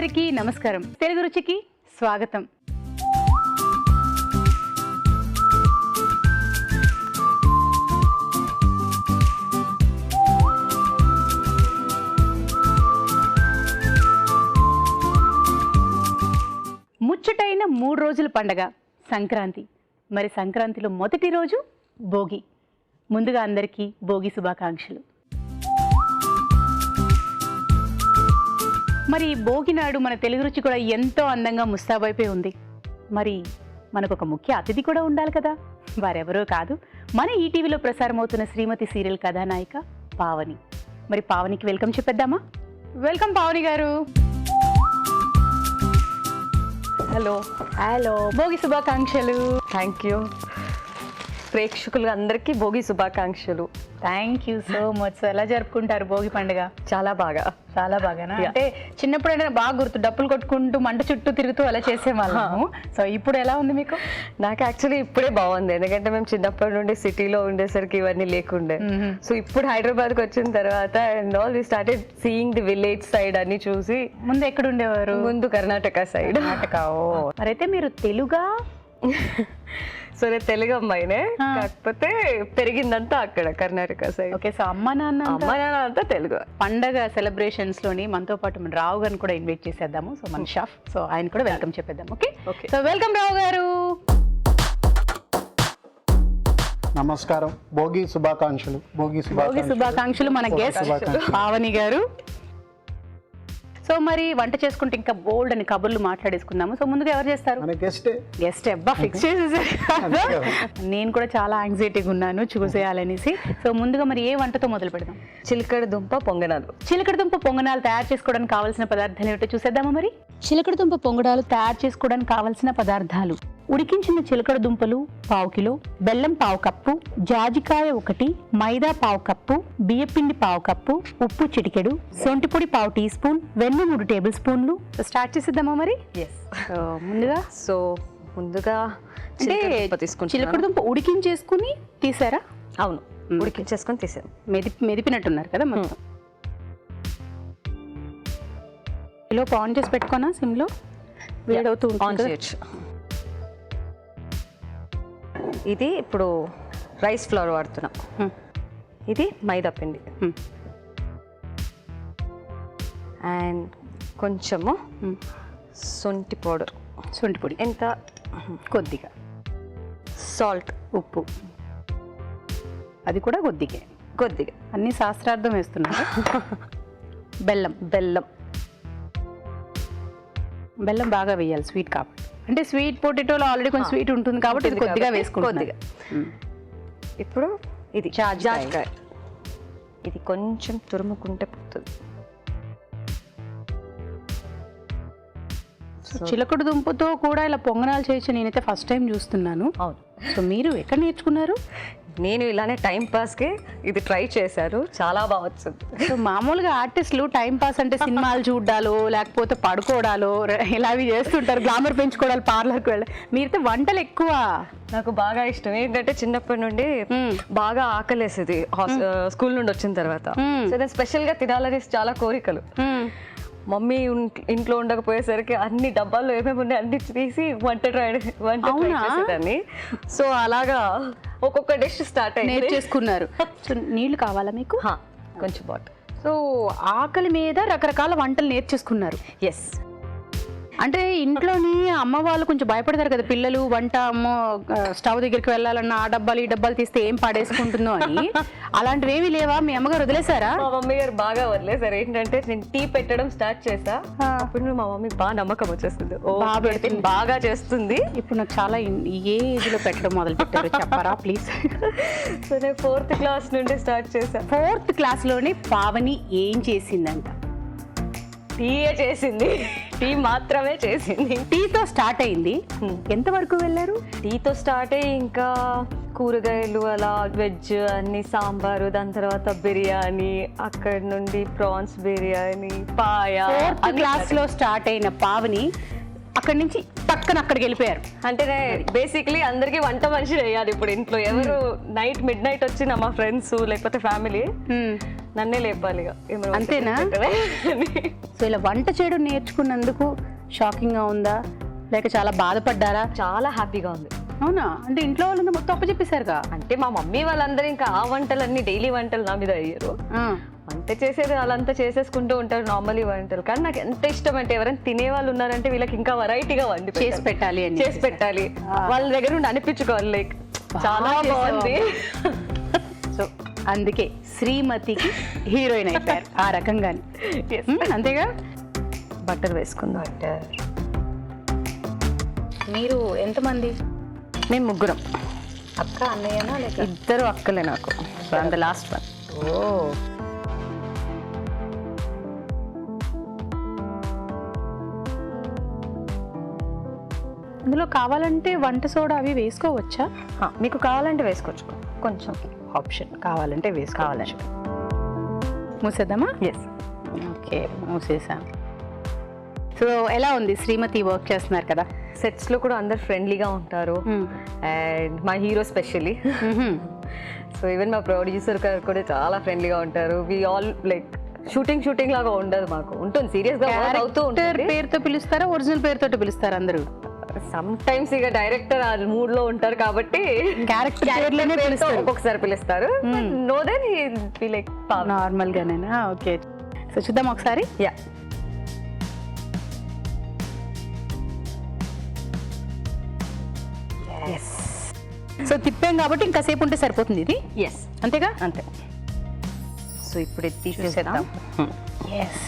అందరికీ నమస్కారం. తెలుగు రుచికి స్వాగతం. ముచ్చటైన 3 రోజుల పండగ సంక్రాంతి. మరి సంక్రాంతిలో మొదటి రోజు భోగి. ముందుగా అందరికీ భోగి శుభాకాంక్షలు. మరి భోగి నాడు మన తెలుగు రుచి కూడా ఎంతో అందంగా ముస్తాబైపోయి ఉంది. మరి మనకు ఒక ముఖ్య అతిథి కూడా ఉండాలి కదా. వారెవరో కాదు, మన ఈటీవీలో ప్రసారమవుతున్న శ్రీమతి సీరియల్ కథానాయిక పావని. మరి పావనికి వెల్కమ్ చెప్పేద్దామా? వెల్కమ్ పావని గారు. హలో. భోగి శుభాకాంక్షలు. Thank you. ప్రేక్షకులు అందరికీ భోగి శుభాకాంక్షలు. Thank you so much. ఎలా జరుపుకుంటారు భోగి పండుగ? చాలా బాగా. చాలా బాగానా? అంటే చిన్నప్పుడైనా బాగా గుర్తు, డప్పులు కొట్టుకుంటూ మంట చుట్టూ తిరుగుతూ అలా చేసేవాళ్ళము. సో ఇప్పుడు ఎలా ఉంది మీకు? నాకు యాక్చువల్లీ ఇప్పుడే బాగుంది, ఎందుకంటే మేము చిన్నప్పటి నుండి సిటీలో ఉండేసరికి ఇవన్నీ లేకుండే. సో ఇప్పుడు హైదరాబాద్కి వచ్చిన తర్వాత and all we started seeing the village side అన్ని చూసి. ముందు ఎక్కడ ఉండేవారు? ముందు కర్ణాటక సైడ్. మరైతే మీరు తెలుగా? సో నేను తెలుగు అమ్మాయినే, కాకపోతే పెరిగిందంతా అక్కడ కర్ణాటక సైడ్. ఓకే. సో అమ్మ నాన్న అంతా తెలుగు. పండగ సెలబ్రేషన్స్ లోని మనతో పాటు మన రావు గారిని కూడా ఇన్వైట్ చేసేద్దాము. సో మన షాఫ్, సో ఆయన కూడా వెల్కమ్ చెప్పేద్దాం. ఓకే. సో వెల్కమ్ రావు గారు. నమస్కారం. భోగి శుభాకాంక్షలు. భోగి శుభాకాంక్షలు మన గెస్ట్ పావని గారు. సో మరి వంట చేసుకుంటే ఇంకా బోల్డ్ అని కబుర్లు మాట్లాడేసుకుందాము. సో ముందుగా ఎవరు చేస్తారు? గెస్ట్ అబ్బా ఫిక్స్ చేసేసారు. నేను కూడా చాలా యాంగ్జైటీగా ఉన్నాను చూసేయాలనేసి. సో ముందుగా మరి ఏ వంటతో మొదలు పెడదాం? చిలకడ దుంప పొంగనాలు. చిలకడ దుంప పొంగనాలు తయారు చేసుకోవడానికి కావాల్సిన పదార్థాలు ఏమిటో చూసేద్దామా మరి? చిలకడ దుంప పొంగడాలు తయారు చేసుకోవడానికి కావాల్సిన పదార్థాలు: ఉడికించిన చిలకడ దుంపలు 1/2 కిలో, బెల్లం 1/2 కప్పు, జాజికాయ 1, మైదా 1/2 కప్పు, బియ్యపిండి 1/2 కప్పు, ఉప్పు చిటికెడు, సొంటిపొడి 1/2 టీ స్పూన్, వెన్న 3 టేబుల్ స్పూన్లు. స్టార్ట్ చేసేద్దామా మరి? ముందుగా చిలకడ దుంప ఉడికించేసుకుని తీసారా? అవును, ఉడికించేసుకొని తీసాను. మెదిపినట్టున్నారు కదా మొత్తం. ఇలా ఆన్ చేసి పెట్టుకోనా? సిమ్లో వేడవుతూ ఉంటుంది. ఇది ఇప్పుడు రైస్ ఫ్లోర్ వాడుతున్నాం. ఇది మైదా పిండి అండ్ కొంచెము శొంఠి పొడి, ఎంత కొద్దిగా సాల్ట్, ఉప్పు, అది కూడా కొద్దిగా. అన్ని శాస్త్రార్థం వేస్తున్నారు. బెల్లం బాగా వేయాలి, స్వీట్ కాబట్టి. అంటే స్వీట్ పొటాటోలో ఆల్రెడీ కొంచెం స్వీట్ ఉంటుంది కాబట్టి ఇది కొద్దిగా వేసుకుంటుంది. ఇప్పుడు ఇది జాజికాయ, ఇది కొంచెం తురుముకుంటే పోతుంది. చిలకడ దుంపతో కూడా ఇలా పొంగనాలు చేయొచ్చు. నేనైతే ఫస్ట్ టైం చూస్తున్నాను. అవును. సో మీరు ఎక్కడ నేర్చుకున్నారు? నేను ఇలానే టైం పాస్కి ఇది ట్రై చేశాను, చాలా బాగా వచ్చింది. సో మామూలుగా ఆర్టిస్టులు టైం పాస్ అంటే సినిమాలు చూడాలో లేకపోతే పడుకోవడాలో ఇలావి చేస్తుంటారు, గ్లామర్ పెంచుకోవడాలు, పార్లర్కి వెళ్ళాలి. మీరైతే వంటలు ఎక్కువ. నాకు బాగా ఇష్టం. ఏంటంటే చిన్నప్పటి నుండి బాగా ఆకలేసేది స్కూల్ నుండి వచ్చిన తర్వాత. సో నేను స్పెషల్ గా తినాలని చాలా కోరికలు. మమ్మీ ఇంట్లో ఉండకపోయేసరికి అన్ని డబ్బాల్లో ఏమేమి ఉన్నాయి అన్ని తీసి వంట ట్రై చేసేదాన్ని. సో అలాగా ఒక్కొక్క డిష్ స్టార్ట్ అయ్యి నేర్చేసుకున్నారు. సో నీళ్లు కావాలా మీకు? కొంచెం బాటిల్. సో ఆకలి మీద రకరకాల వంటలు నేర్చేసుకున్నారు. ఎస్. అంటే ఇంట్లోని అమ్మ వాళ్ళు కొంచెం భయపడతారు కదా, పిల్లలు వంట అమ్మో స్టవ్ దగ్గరికి వెళ్ళాలన్నా ఆ డబ్బాలు ఈ డబ్బాలు తీస్తే ఏం పడేసుకుంటుందో అని. అలాంటివి ఏమీ లేవా? మీ అమ్మగారు వదిలేసారా? మా మమ్మీ గారు బాగా వదిలేసారు. ఏంటంటే నేను టీ పెట్టడం స్టార్ట్ చేసా, అప్పుడు మా మమ్మీ బాగా నమ్మకం వచ్చేస్తుంది, బాగా చేస్తుంది. ఇప్పుడు నాకు చాలా ఏ ఏజ్ లో పెట్టడం మొదలు పెట్టారు చెప్పరా ప్లీజ్? సో నేను 4th క్లాస్ నుండి స్టార్ట్ చేశా. 4th క్లాస్లోనే పావని ఏం చేసిందంట? టీ చేసింది. టీ మాత్రమే చేసింది. టీతో స్టార్ట్ అయింది. ఎంతవరకు వెళ్ళారు? టీతో స్టార్ట్ అయ్యి ఇంకా కూరగాయలు అలా వెజ్ అన్ని, సాంబారు, దాని తర్వాత బిర్యానీ, అక్కడ నుండి ప్రాన్స్ బిర్యానీ, పాయ. 4th క్లాస్ లో స్టార్ట్ అయిన పావని అక్కడి నుంచి పక్కన అక్కడికి వెళ్ళిపోయారు. అంటే బేసిక్లీ అందరికి వంట మనిషి వేయాలి ఇప్పుడు ఇంట్లో. ఎవరు నైట్ మిడ్ నైట్ వచ్చిన మా ఫ్రెండ్స్ లేకపోతే ఫ్యామిలీ నన్నే లేపాలి ఇక. అంతేనా? సో ఇలా వంట చేయడం నేర్చుకున్నందుకు షాకింగ్ గా ఉందా లేక చాలా బాధపడ్డారా? చాలా హ్యాపీగా ఉంది. అవునా? అంటే ఇంట్లో వాళ్ళు మొత్తం అప్పచెప్పేశారుగా. అంటే మా మమ్మీ వాళ్ళందరూ ఇంకా ఆ వంటలన్నీ డైలీ వంటలు నా మీద అయ్యారు. వంట చేసేది వాళ్ళంతా చేసేసుకుంటూ ఉంటారు నార్మలీ వంటలు. కానీ నాకు ఎంత ఇష్టం అంటే ఎవరైనా తినే వాళ్ళు ఉన్నారంటే వీళ్ళకి ఇంకా వెరైటీగా వండి చేసి పెట్టాలి. వాళ్ళ దగ్గర నుండి అనిపించుకోవాలి లైక్ చాలా బాగుంది. సో అందుకే శ్రీమతికి హీరోయిన్ అయిపోయారు ఆ రకంగానే. అంతేగా. బటర్ వేసుకుందాం. మీరు ఎంతమంది? మేము ముగ్గురం. అక్క అన్నయ్యనా లేక? ఇద్దరు అక్కలే నాకు. The last one. ఓ అందులో కావాలంటే వంట సోడా అవి వేసుకోవచ్చా? మీకు కావాలంటే వేసుకోవచ్చు, కొంచెం ఆప్షన్. కావాలంటే వేసుకోవాలి. మూసేద్దామా? ఎస్. ఓకే, మూసేసాం. సో ఎలా ఉంది శ్రీమతి? వర్క్ చేస్తున్నారు కదా. సెట్స్ లో కూడా అందరు ఫ్రెండ్లీగా ఉంటారు అండ్ మా హీరో స్పెషల్లీ. సో ఈవెన్ మా ప్రొడ్యూసర్ గారు కూడా చాలా ఫ్రెండ్లీగా ఉంటారు. వి ఆల్ లైక్ షూటింగ్ లాగా ఉండదు మాకు. ఉంటుంది సీరియస్ గా వర్క్ అవుతూ ఉంటుంది. పేరుతో పిలుస్తారా? ఒరిజినల్ పేరుతో పిలుస్తారా అందరూ? సమ్ టైమ్స్ ఇక డైరెక్టర్ ఆ మూడ్ లో ఉంటారు కాబట్టి క్యారెక్టర్ ఒక్కొక్కసారి పిలుస్తారు. No then he be like normal గానేనా? ఓకే. సో చూద్దాం ఒకసారి. యా. సో తిప్పాం కాబట్టి ఇంకాసేపు ఉంటే సరిపోతుంది ఇది. ఎస్, అంతేగా? అంతే. సో ఇప్పుడు ఇది తీసేద్దాం. ఎస్.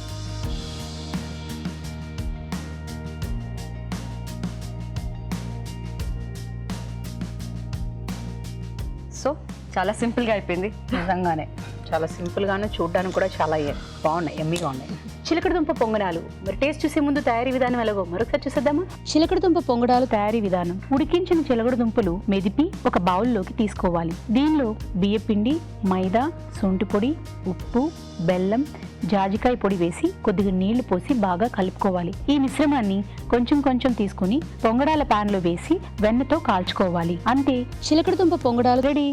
సో చాలా సింపుల్గా అయిపోయింది. నిజంగానే చాలా సింపుల్గానే, చూడడానికి కూడా చాలా బాగున్నాయి, ఎమ్మీగా ఉన్నాయి. చిలకడదుంప పొంగడాలు. మరి టేస్ట్ చూసే ముందు తయారీ విధానం ఎలాగో మరొకసారి చూసేద్దామా? చిలకడదుంప పొంగడాలు తయారీ విధానం. ఉడికించిన చిలకడదుంపలు మెదిపి ఒక బౌల్లోకి తీసుకోవాలి. దీనిలో బియ్యపిండి, మైదా, శొంఠి పొడి, ఉప్పు, బెల్లం, జాజికాయ పొడి వేసి కొద్దిగా నీళ్లు పోసి బాగా కలుపుకోవాలి. ఈ మిశ్రమాన్ని కొంచెం కొంచెం తీసుకుని పొంగడాల పాన్ లో వేసి వెన్నతో కాల్చుకోవాలి. అంతే, చిలకడదుంప పొంగడాలు రెడీ.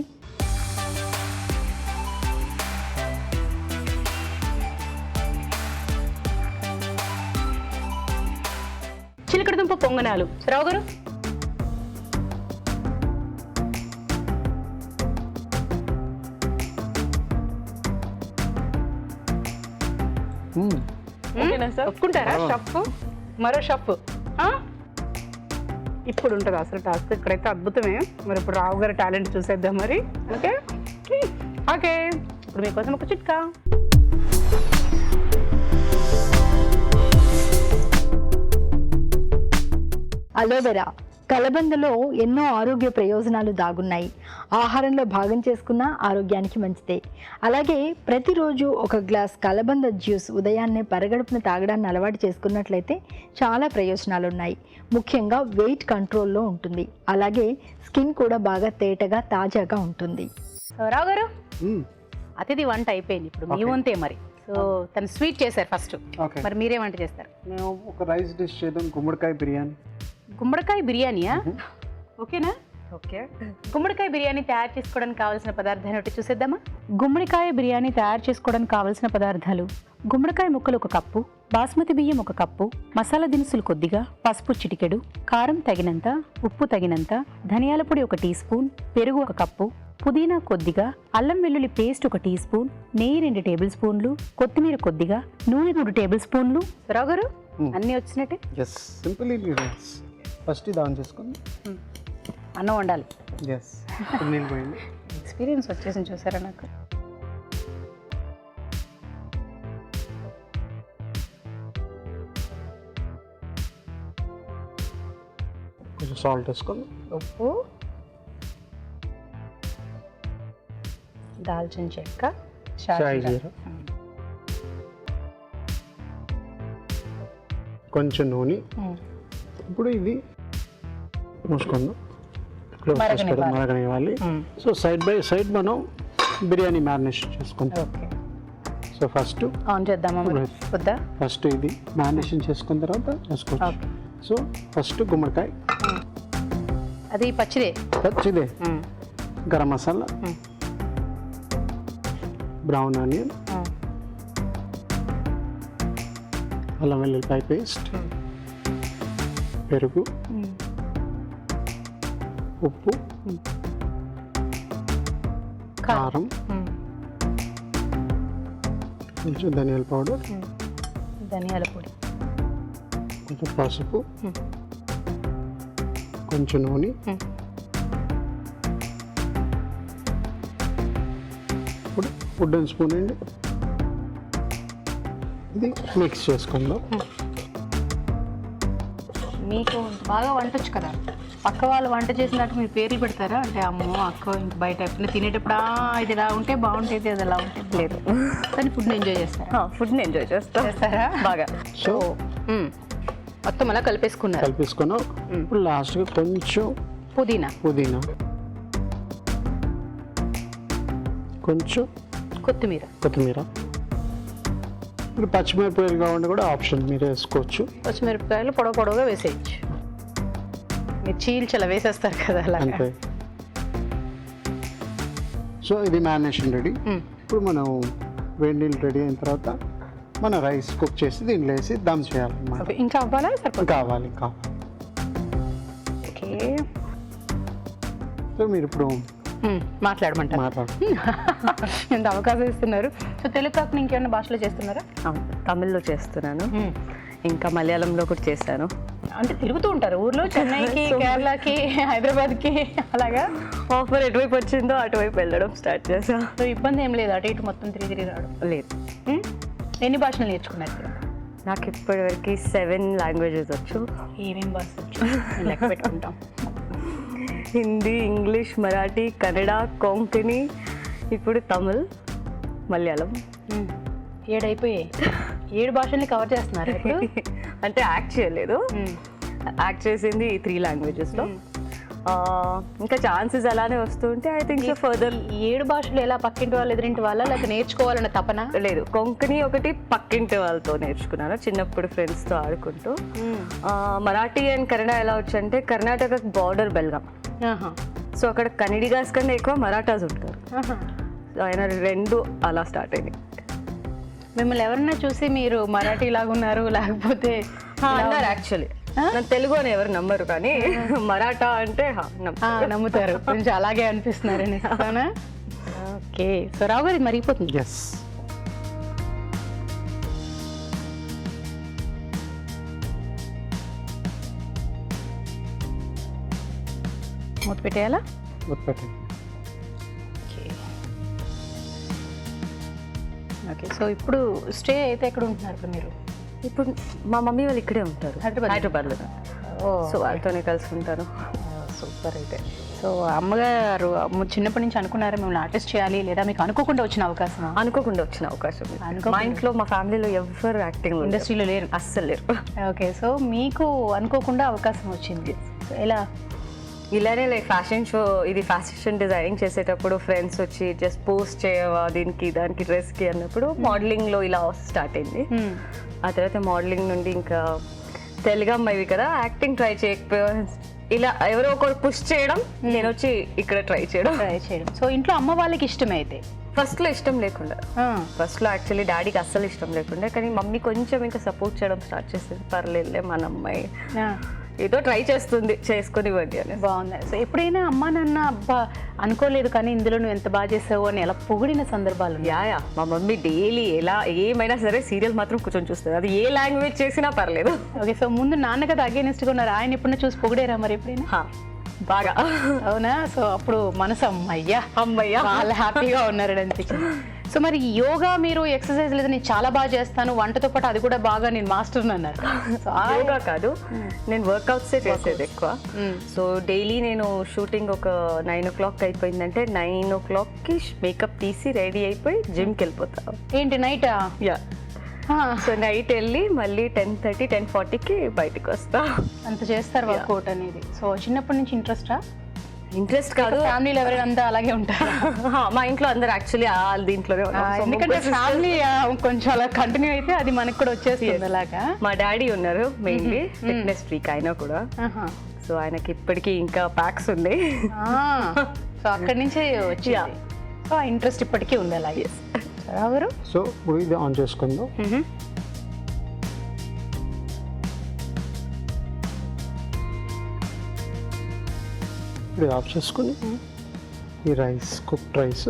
చిలకడదుంప పొంగనాలు. రావు గారు, ఒప్పుకుంటారా? షఫ్, మరో షఫ్ ఇప్పుడు ఉంటుంది అసలు టాస్క్. ఇక్కడైతే అద్భుతమే. మరి ఇప్పుడు రావు గారి టాలెంట్ చూసేద్దాం మరి. Okay okay. ఇప్పుడు మీకోసం ఒక చిట్కా. అలోవెరా కలబందలో ఎన్నో ఆరోగ్య ప్రయోజనాలు దాగున్నాయి. ఆహారంలో భాగం చేసుకున్న ఆరోగ్యానికి మంచిదే. అలాగే ప్రతిరోజు ఒక గ్లాస్ కలబంద జ్యూస్ ఉదయాన్నే పరగడుపున తాగడాన్ని అలవాటు చేసుకున్నట్లయితే చాలా ప్రయోజనాలు ఉన్నాయి. ముఖ్యంగా వెయిట్ కంట్రోల్లో ఉంటుంది. అలాగే స్కిన్ కూడా బాగా తేటగా తాజాగా ఉంటుంది. రావు గారు, అతిథి వంట అయిపోయింది. ఇప్పుడు మీ వంతే మరి. సో తను స్వీట్ చేశారు ఫస్ట్. మరి మీరే వంట చేస్తారు? మేము ఒక రైస్ డిష్ చేద్దాం, గుమ్మడికాయ బిర్యానీ. గుమ్మడికాయ బిర్యానీయా? ఓకేనా? ఓకే. గుమ్మడికాయ బిర్యానీ తయారు చేసుకోవడానికి కావాల్సిన పదార్థాలు ఒకటి చూసేద్దామా? గుమ్మడికాయ బిర్యానీ తయారు చేసుకోవడానికి కావాల్సిన పదార్థాలు: గుమ్మడికాయ ముక్కలు 1 కప్పు, బాస్మతి బియ్యం 1 కప్పు, మసాలా దినుసులు కొద్దిగా, పసుపు చిటికెడు, కారం తగినంత, ఉప్పు తగినంత, ధనియాల పొడి 1 టీ స్పూన్, పెరుగు 1 కప్పు, పుదీనా కొద్దిగా, అల్లం వెల్లుల్లి పేస్ట్ 1 టీ స్పూన్, నెయ్యి 2 టేబుల్ స్పూన్లు, కొత్తిమీర కొద్దిగా, నూనె 3 టేబుల్ స్పూన్లు. రావు గారు, అన్నీ వచ్చినట్టే. Yes, simple ingredients. ఫస్ట్ ఇది ఆన్ చేసుకొని అన్నం వండాలి. ఎస్, నీళ్ళు పోయింది. ఎక్స్పీరియన్స్ వచ్చేసింది చూసారా నాకు. కొంచెం సాల్ట్ వేసుకొని, ఉప్పు, దాల్చిన చెక్క, చాయ్ జీరా, కొంచెం నూనె. ఇప్పుడు ఇది మూసుకుందాం, మరగనివ్వాలి. సో సైడ్ బై సైడ్ మనం బిర్యానీ మ్యారినేషన్ చేసుకుంటాం. ఓకే. సో ఫస్ట్ ఆన్ చేద్దామా? ఫస్ట్ ఇది మ్యారినేషన్ చేసుకున్న తర్వాత చేసుకోవచ్చు. ఓకే. సో ఫస్ట్ గుమ్మడికాయ, అది పచ్చిదే. పచ్చిదే, గరం మసాలా, బ్రౌన్ ఆనియన్, అల్లం వెల్లుల్లిపాయ పేస్ట్, పెరుగు, ఉప్పు, కారం, కొంచెం ధనియాల పౌడర్, ధనియాల పొడి, కొంచెం పసుపు, కొంచెం నూనె, ఇప్పుడు వుడెన్ స్పూన్ అండి. ఇది మిక్స్ చేసుకుందాం. మీకు బాగా వంట వచ్చు కదా, పక్క వాళ్ళు వంట చేసినట్టు మీరు పేర్లు పెడతారా? అంటే అమ్మో అక్క ఇంక బయట ఎప్పుడు తినేటప్పుడు ఇది ఇలా ఉంటే బాగుంటుంది, అది అలా ఉంటుంది లేదు, కానీ ఫుడ్ని ఎంజాయ్ చేస్తారా? ఫుడ్ని ఎంజాయ్ చేస్తారా బాగా. సో మొత్తం అలా కలిపేసుకున్నారు. కలిపేసుకున్నాం. ఇప్పుడు లాస్ట్గా కొంచెం పుదీనా, కొంచెం కొత్తిమీర, ఇప్పుడు పచ్చిమిరపకాయలు కావాలంటే కూడా ఆప్షన్ మీరు వేసుకోవచ్చు. పచ్చిమిరపకాయలు పొడవుగా వేసేయచ్చు. మీరు చీల్చలా వేసేస్తారు కదా అలా. అంతే. సో ఇది మ్యారినేషన్ రెడీ. ఇప్పుడు మనం వేడి నీళ్ళు రెడీ అయిన తర్వాత మన రైస్ కుక్ చేసి దీంట్లో వేసి దమ్ చేయాలన్నమాట. ఇంకా అవ్వాలా? కావాలి. ఓకే, సో మీరు ఇప్పుడు మాట్లాడమంటారు. ఎంత అవకాశం ఇస్తున్నారు. సో తెలుగు కాకుండా ఇంకేమైనా భాషలో చేస్తున్నారా? తమిళ్లో చేస్తున్నాను, ఇంకా మలయాళంలో కూడా చేశాను. అంటే తిరుగుతూ ఉంటారు ఊర్లో, చెన్నైకి, కేరళకి, హైదరాబాద్కి అలాగా. ఆఫర్ ఎటువైపు వచ్చిందో అటువైపు వెళ్ళడం స్టార్ట్ చేసా. సో ఇబ్బంది ఏం లేదు అటు ఇటు మొత్తం తిరిగి రావడం? లేదు. ఎన్ని భాషలు నేర్చుకున్నారు? నాకు ఇప్పటివరకు 7 లాంగ్వేజెస్ వచ్చు. ఏమేం భాష వచ్చు లెక్క పెట్టుకుంటాం? హిందీ, ఇంగ్లీష్, మరాఠీ, కన్నడ, కొంకణి, ఇప్పుడు తమిళ్, మలయాళం. 7 అయిపోయాయి. 7 భాషల్ని కవర్ చేస్తున్నారు ఇప్పుడు. అంటే యాక్ట్ చేయలేదు, యాక్ట్ చేసింది 3 లాంగ్వేజెస్లో. ఇంకా ఛాన్సెస్ అలానే వస్తుంటే ఐ థింక్ ఫర్దర్. 7 భాషలు ఎలా పక్కింటి వాళ్ళు ఎదురింటి వాళ్ళ లేక నేర్చుకోవాలన్న తపన? లేదు, కొంకణి ఒకటి పక్కింటి వాళ్ళతో నేర్చుకున్నాను చిన్నప్పుడు ఫ్రెండ్స్తో ఆడుకుంటూ. మరాఠీ అండ్ కన్నడ ఎలా వచ్చంటే కర్ణాటక బార్డర్ బెల్గాం, సో అక్కడ కన్నడిగాస్ కన్నా ఎక్కువ మరాఠాస్ ఉంటారు. ఆయన 2 అలా స్టార్ట్ అయినాయి. మిమ్మల్ని ఎవరన్నా చూసి మీరు మరాఠీ లాగా ఉన్నారు లేకపోతే అన్నారు యాక్చువల్లీ. తెలుగు అని ఎవరు నమ్మరు, కానీ మరాఠా అంటే నమ్ముతారు. కొంచెం అలాగే అనిపిస్తున్నారని. ఓకే, సో రావు గారు మరిగిపోతుంది. ఎస్. మూత పెట్టేయాలా? ఓకే, సో ఇప్పుడు స్టే అయితే ఎక్కడ ఉంటున్నారు ఇప్పుడు మీరు? ఇప్పుడు మా మమ్మీ వాళ్ళు ఇక్కడే ఉంటారు, హైదరాబాద్లో. సో వాళ్ళతోనే కలిసి ఉంటాను. సూపర్. అయితే సో అమ్మగారు చిన్నప్పటి నుంచి అనుకున్నారా మిమ్మల్ని ఆర్టిస్ట్ చేయాలి, లేదా మీకు అనుకోకుండా వచ్చిన అవకాశం? అనుకోకుండా వచ్చిన అవకాశం. మా ఇంట్లో మా ఫ్యామిలీలో ఎవరు యాక్టింగ్ ఇండస్ట్రీలో లేరు, అస్సలు లేరు. ఓకే, సో మీకు అనుకోకుండా అవకాశం వచ్చింది. ఎలా? ఇలానే లైక్ ఫ్యాషన్ షో, ఇది ఫ్యాషన్ డిజైనింగ్ చేసేటప్పుడు ఫ్రెండ్స్ వచ్చి జస్ట్ పోస్ట్ చేయవా దీనికి దానికి డ్రెస్కి అన్నప్పుడు మోడలింగ్లో ఇలా స్టార్ట్ అయింది. ఆ తర్వాత మోడలింగ్ నుండి ఇంకా తెలుగు అమ్మాయివి కదా యాక్టింగ్ ట్రై చేయకపోయా, ఇలా ఎవరో ఒకరు పుష్ చేయడం, నేను వచ్చి ఇక్కడ ట్రై చేయడం. సో ఇంట్లో అమ్మ వాళ్ళకి ఇష్టమే అయితే? ఫస్ట్లో ఇష్టం లేకుండా, ఫస్ట్లో యాక్చువల్లీ డాడీకి అస్సలు ఇష్టం లేకుండా, కానీ మమ్మీ కొంచెం ఇంకా సపోర్ట్ చేయడం స్టార్ట్ చేసింది. పర్లేదులే మన అమ్మాయి ఏదో ట్రై చేస్తుంది, చేసుకునివ్వండి అని. బాగుంది. సో ఎప్పుడైనా అమ్మా నాన్న అబ్బా అనుకోలేదు కానీ ఇందులో నువ్వు ఎంత బాగా చేసావు అని ఎలా పొగిడిన సందర్భాలు? యా, మా మమ్మీ డైలీ ఎలా ఏమైనా సరే సీరియల్ మాత్రం కూర్చొని చూస్తుంది, అది ఏ లాంగ్వేజ్ చేసినా పర్లేదు. ఓకే, సో ముందు నాన్న కదా అగేనిస్ట్గా ఉన్నారు, ఆయన ఎప్పుడైనా చూసి పొగిడారా మరి ఎప్పుడైనా? బాగా. అవునా? సో అప్పుడు మనసు అమ్మయ్యా చాలా హ్యాపీగా ఉన్నారని అనిపించింది. సో మరి యోగా మీరు ఎక్సర్సైజ్ లేదా నేను చాలా బాగా చేస్తాను, వంటతో పాటు అది కూడా బాగా నేను మాస్టర్ అన్నారు. సో యోగా కాదు, నేను వర్కౌట్సే చేసేది ఎక్కువ. సో డైలీ నేను షూటింగ్ ఒక 9 o'clock అయిపోయిందంటే 9 o'clockకి మేకప్ తీసి రెడీ అయిపోయి జిమ్కి వెళ్ళిపోతాను. ఏంటి నైటా? యా. సో నైట్ వెళ్ళి మళ్ళీ 10:30, 10:40కి బయటకు వస్తా. అంత చేస్తారు వర్కౌట్ అనేది. సో చిన్నప్పటి నుంచి ఇంట్రెస్టా? ఇంట్రెస్ట్ కాదు, ఫ్యామిలీలో ఎవరైనా అంతా అలాగే ఉంటారు. మా ఇంట్లో అందరు యాక్చువల్లీ దీంట్లోనే ఉన్నాం. So, ఎందుకంటే ఫ్యామిలీ కొంచెం అలా కంటిన్యూ అయితే అది మనకు కూడా వచ్చేస్తుంది అలాగా. మా డాడీ ఉన్నారు మెయిన్లీ ఫిట్నెస్ ఫ్రీక్, ఆయన కూడా. సో ఆయనకి ఇప్పటికీ ఇంకా ప్యాక్స్ ఉన్నాయి. సో అక్కడి నుంచే వచ్చింది. సో ఆ ఇంట్రెస్ట్ ఇప్పటికీ ఉంది అలాగే. ఎవరు సో ఇప్పుడు ఇది ఆన్ చేసుకుందాం. ఇప్పుడు ఆఫ్ చేసుకుని ఈ రైస్, కుక్డ్ రైస్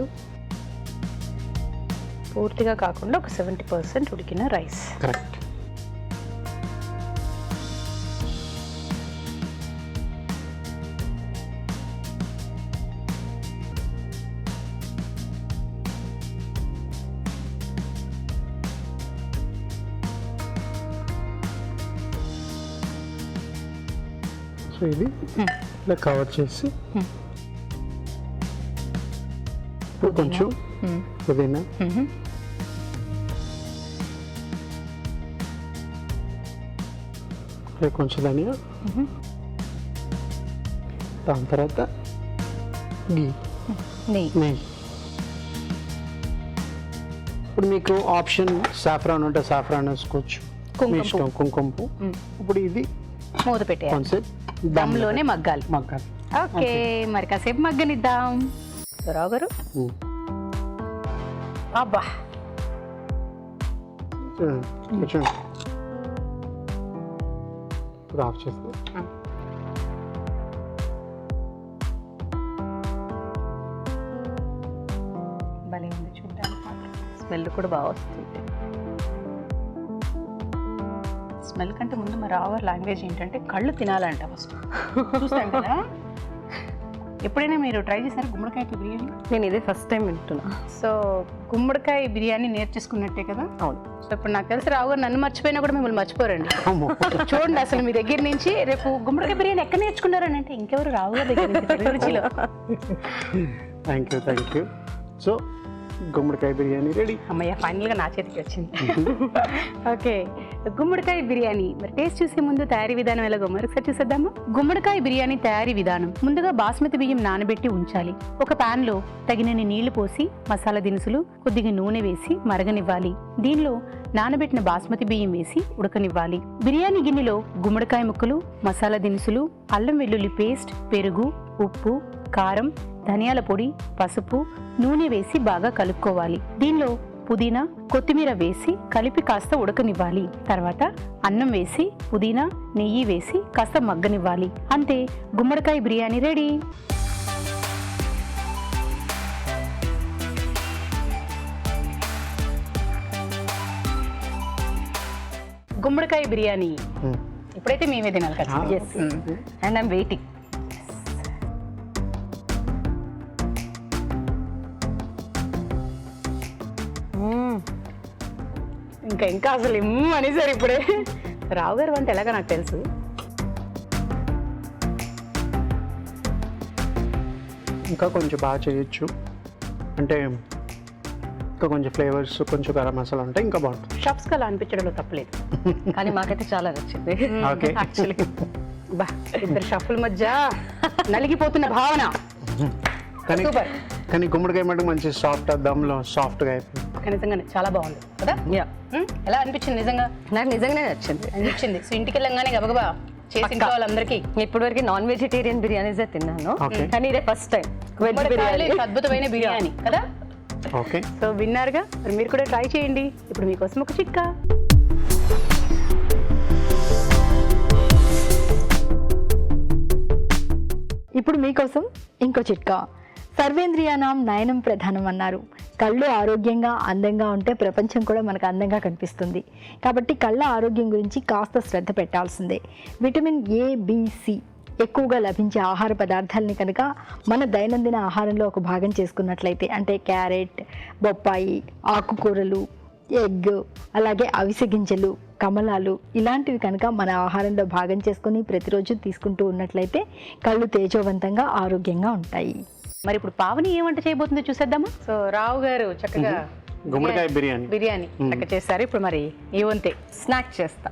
పూర్తిగా కాకుండా ఒక 70% ఉడికిన రైస్. కరెక్ట్. సో ఇది ఇలా కవర్ చేసి ఇప్పుడు కొంచెం పుదీనా, కొంచెం ధనియా, దాని తర్వాత నెయ్యి. ఇప్పుడు మీకు ఆప్షన్ సాఫ్రాన్ ఉంటే సాఫ్రాన్ వేసుకోవచ్చు, మీ ఇష్టం. కుంకుమ పువ్వు. ఇప్పుడు ఇది మూత పెట్టే కాన్సెప్ట్ దమ్లోనే మగ్గాలి. ఓకే, మరి కాసేపు మగ్గనిద్దాం. సో రావు గారు, అబ్బా కొంచెం ఇప్పుడు ఆఫ్ చేస్తాం. భలే ఉంది చూడడానికి. స్మెల్ కూడా బాగా వస్తుంది. స్మెల్ కంటే ముందు మరి రావు లాంగ్వేజ్ ఏంటంటే కళ్ళు తినాలంట ఫస్ట్. చూస్తాం కదా. ఎప్పుడైనా మీరు ట్రై చేశారు గుమ్మడికాయ బిర్యానీ? నేను ఇదే ఫస్ట్ టైం వింటున్నా. సో గుమ్మడికాయ బిర్యానీ నేర్చేసుకున్నట్టే కదా. అవును. సో ఇప్పుడు నాకు తెలిసి రావు గారు నన్ను మర్చిపోయినా కూడా మిమ్మల్ని మర్చిపోరండి. చూడండి అసలు మీ దగ్గర నుంచి రేపు గుమ్మడికాయ బిర్యానీ ఎక్కడ నేర్చుకున్నారని అంటే ఇంకెవరు రావు గారి దగ్గర నుంచి తెలుగు రుచిలో. Thank you. సో గుమ్మడికాయ బిర్యానీ రెడీ. అమ్మయ్య, ఫైనల్గా నా చేతికి వచ్చింది. ఓకే, గుమ్మడికాయ బిర్యానీ మరి టేస్ట్ చూసే ముందు తయారీ విధానం ఎలాగో మరొకసారి చూసేద్దాము. గుమ్మడికాయ బిర్యానీ తయారీ విధానం. ముందుగా బాస్మతి బియ్యం నానబెట్టి ఉంచాలి. ఒక పాన్ లో తగినన్ని నీళ్లు పోసి మసాలా దినుసులు, కొద్దిగా నూనె వేసి మరగనివ్వాలి. దీనిలో నానబెట్టిన బాస్మతి బియ్యం వేసి ఉడకనివ్వాలి. బిర్యానీ గిన్నెలో గుమ్మడికాయ ముక్కలు, మసాలా దినుసులు, అల్లం వెల్లుల్లి పేస్ట్, పెరుగు, ఉప్పు, కారం, ధనియాల పొడి, పసుపు, నూనె వేసి బాగా కలుపుకోవాలి. దీనిలో పుదీనా, కొత్తిమీర వేసి కలిపి కాస్త ఉడకనివ్వాలి. తర్వాత అన్నం వేసి పుదీనా, నెయ్యి వేసి కాస్త మగ్గనివ్వాలి. అంతే, గుమ్మడికాయ బిర్యానీ రెడీ. గుమ్మడికాయ బిర్యానీ ఇప్పుడైతే మేమే తినాలి కదా. And I'm waiting. ఇంకా అసలు అనేసారు ఇప్పుడే. రావు గారు వంట ఎలాగా నాకు తెలుసు. ఇంకా కొంచెం బాగా చేయొచ్చు అంటే ఇంకా కొంచెం ఫ్లేవర్స్, కొంచెం గరం మసాలా ఉంటే ఇంకా బాగుంటుంది. షాప్స్కి అలా అనిపించడంలో తప్పలేదు, కానీ మాకైతే చాలా నచ్చింది. ఓకే, యాక్చువల్లీ బా ఇద్దరు షఫుల్ మధ్య నలిగిపోతున్న భావన. కానీ గుమ్మడికాయ మటుకు మంచి సాఫ్ట్, దమ్లో సాఫ్ట్గా అయిపోయింది. నిజంగానే చాలా బాగుంది కదా. ఎలా అనిపించింది? నిజంగా నాకు నిజంగానే నచ్చింది. సో ఇంటికి వెళ్ళంగానే గబగబా చేసి ఇంట్లో వాళ్ళందరికీ. ఇప్పటి వరకు నాన్ వెజిటేరియన్ బిర్యానీస్ తిన్నాను, కానీ ఇదే ఫస్ట్ టైం వెజ్ బిర్యానీ. అద్భుతమైన బిర్యానీ కదా. ఓకే, సో విన్నారుగా, మరి మీరు కూడా ట్రై చేయండి. ఇప్పుడు మీకోసం ఒక చిట్కా. ఇప్పుడు మీకోసం ఇంకో చిట్కా. సర్వేంద్రియానాం నయనం ప్రధానం అన్నారు. కళ్ళు ఆరోగ్యంగా అందంగా ఉంటే ప్రపంచం కూడా మనకు అందంగా కనిపిస్తుంది. కాబట్టి కళ్ళ ఆరోగ్యం గురించి కాస్త శ్రద్ధ పెట్టాల్సిందే. విటమిన్ ఏ, బి, సి ఎక్కువగా లభించే ఆహార పదార్థాలని కనుక మన దైనందిన ఆహారంలో ఒక భాగం చేసుకున్నట్లయితే, అంటే క్యారెట్, బొప్పాయి, ఆకుకూరలు, ఎగ్, అలాగే అవిసె గింజలు, కమలాలు ఇలాంటివి కనుక మన ఆహారంలో భాగం చేసుకుని ప్రతిరోజు తీసుకుంటూ ఉన్నట్లయితే కళ్ళు తేజోవంతంగా ఆరోగ్యంగా ఉంటాయి. మరి ఇప్పుడు పావని ఏ వంట చేయబోతుందో చూసేద్దామా. సో రావు గారు చక్కగా గుమ్మడికాయ బిర్యానీ చక్కగా చేస్తారు. ఇప్పుడు మరి ఏ వంతే స్నాక్ చేస్తా.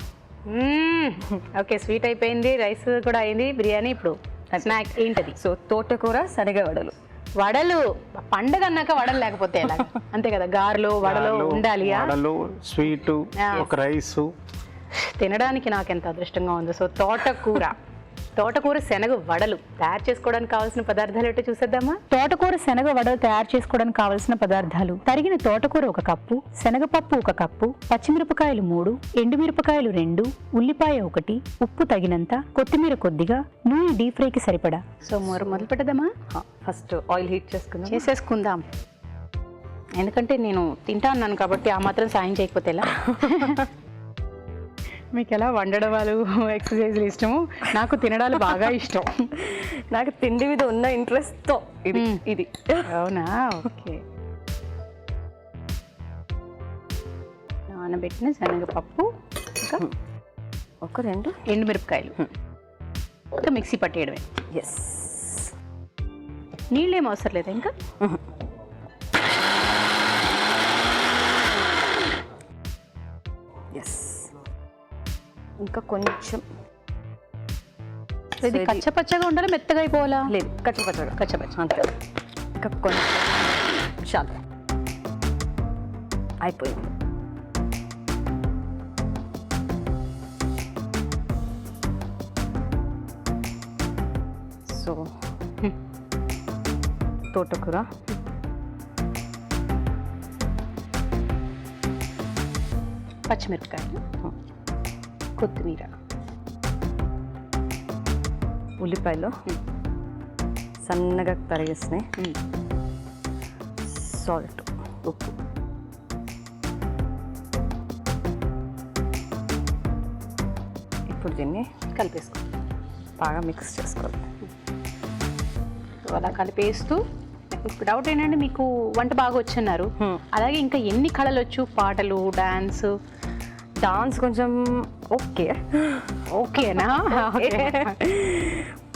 ఓకే, స్వీట్ అయిపోయింది, రైస్ కూడా అయింది, బిర్యానీ. ఇప్పుడు స్నాక్ ఏంటది? సో తోటకూర శనగ వడలు. వడలు పండగ అన్నాక వడలు లేకపోతే ఎలా? అంతే కదా, గారెలు వడలు ఉండాలి. వడలు, స్వీట్, ఒక రైస్. తినడానికి నాకు ఎంత అదృష్టంగా ఉందో. సో తోటకూర శనగ వడలు తయారు చేసుకోవడానికి కావాల్సిన పదార్థాలు ఏంటో చూసేద్దామా? తోటకూర శనగ వడలు తయారు చేసుకోవడానికి కావాల్సిన పదార్థాలు: తరిగిన తోటకూర 1 కప్పు, శనగపప్పు 1 కప్పు, పచ్చిమిరపకాయలు 3, ఎండుమిరపకాయలు 2, ఉల్లిపాయ 1, ఉప్పు తగినంత, కొత్తిమీర కొద్దిగా, నూనె డీప్ ఫ్రైకి సరిపడా. సో మొదలు పెట్టదామా? ఫస్ట్ ఆయిల్ హీట్ చేసేసుకుందాం. ఎందుకంటే నేను తింటా అన్నాను కాబట్టి ఆ మాత్రం సాయం చేయకపోతే ఎలా? మీకు ఎలా వండడం వాళ్ళు ఎక్సర్సైజ్లు ఇష్టము, నాకు తినడాలు బాగా ఇష్టం. నాకు తిండి మీద ఉన్న ఇంట్రెస్ట్తో ఇది. అవునా? ఓకే. నానబెట్టిన శనగపప్పు, ఇంకా ఒక 2 ఎండుమిరపకాయలు, ఇంకా మిక్సీ పట్టేయడమే. ఎస్. నీళ్ళు ఏం అవసరం లేదా ఇంకా? ఎస్. ఇంకా కొంచెం. ఇది కచ్చపచ్చగా ఉండాలి, మెత్తగా అయిపోవాలా? లేదు, కచ్చపచ్చ అంతే. ఇంకా కొంచెం చాలు, అయిపోయింది. సో తోటకూర, పచ్చిమిరపకాయలు, కొత్తిమీర, ఉల్లిపాయలు సన్నగా తరిగేసినాయి, సాల్ట్, ఉప్పు. ఇప్పుడు దీన్ని కలిపేసుకో, బాగా మిక్స్ చేసుకోవాలి. అలా కలిపేస్తూ. డౌట్ ఏంటంటే మీకు వంట బాగా వచ్చన్నారు, అలాగే ఇంకా ఎన్ని కళలు వచ్చు? పాటలు, డాన్స్ కొంచెం ఓకేనా?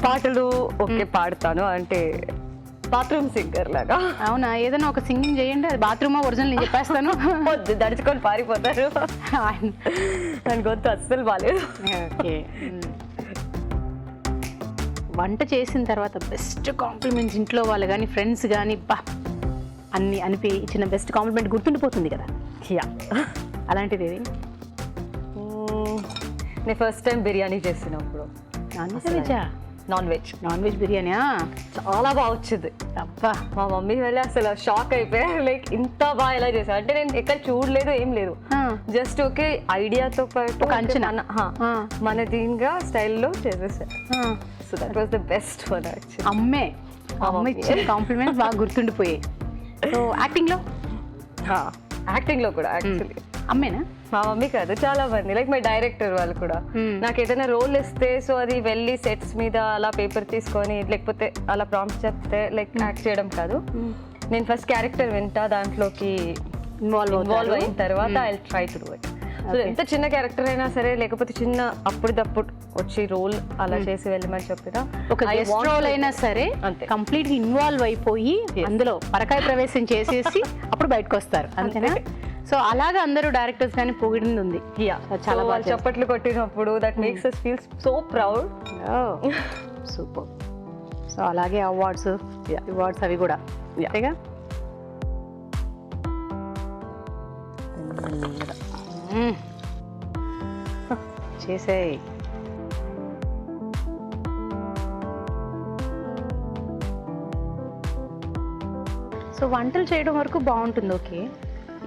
పాటలు ఓకే, పాడతాను, అంటే బాత్రూమ్ సింగర్ లాగా. అవునా? ఏదైనా ఒక సింగింగ్ చేయండి. అది బాత్రూమా ఒరిజినల్ నేను చెప్పేస్తాను. వద్దు, దడుచుకొని పారిపోతారు. దాని గొంతు అస్సలు బాగాలేదు. ఓకే. వంట చేసిన తర్వాత బెస్ట్ కాంప్లిమెంట్స్ ఇంట్లో వాళ్ళు కానీ ఫ్రెండ్స్ కానీ అన్ని అనిపి ఇచ్చిన బెస్ట్ కాంప్లిమెంట్ గుర్తుండిపోతుంది కదా? యా. అలాంటిది ఏది? నేను ఫస్ట్ టైం బిర్యానీ చేసినప్పుడు. నాన్ వెజ్ బిర్యానీ చాలా బాగా వచ్చింది. అబ్బా, మా మమ్మీ వెళ్ళి అసలు షాక్ అయిపోయారు. లైక్ ఇంత బాగా ఎలా చేశాను అంటే నేను ఎక్కడ చూడలేదు, ఏం లేదు, జస్ట్ ఓకే ఐడియాతో పాటు అంచనా మన దీనిగా స్టైల్లో చేసేసాను. So that was the best for actually. అమ్మ ఇచ్చిన కాంప్లిమెంట్స్ బాగా గుర్తుండిపోయాయి. సో యాక్టింగ్లో కూడా యాక్చువల్లీ అమ్మేనా? మా మమ్మీ కాదు, చాలా మంది లైక్ మై డైరెక్టర్ వాళ్ళు కూడా నాకు ఏదైనా రోల్ ఇస్తే సో అది వెళ్ళి సెట్స్ మీద అలా పేపర్ తీసుకొని లేకపోతే అలా ప్రాంప్ట్ చెప్తే లైక్ యాక్ట్ చేయడం కాదు, నేను ఫస్ట్ క్యారెక్టర్ వింటా, దాంట్లోకి ఇన్వాల్వ్ అయిన తర్వాత I try to do it. So ఎంత చిన్న క్యారెక్టర్ అయినా సరే, లేకపోతే చిన్న అప్పుడప్పుడు వచ్చి రోల్ అలా చేసి వెళ్ళమని చెప్పినా, ఒక గెస్ట్ రోల్ అయినా సరే కంప్లీట్ గా ఇన్వాల్వ్ అయిపోయి అందులో పరకాయ ప్రవేశం చేసేసి అప్పుడు బయటకు వస్తారు, అంతేనా? సో అలాగా అందరూ డైరెక్టర్స్ కానీ పొగిడింది ఉంది. చాలా బాగా చప్పట్లు కొట్టినప్పుడు that makes us feel so proud. Super. So అలాగే అవార్డ్స్ అవి కూడా అంతేగా? చేసేయ్. సో వంటలు చేయడం వరకు బాగుంటుంది, ఓకే.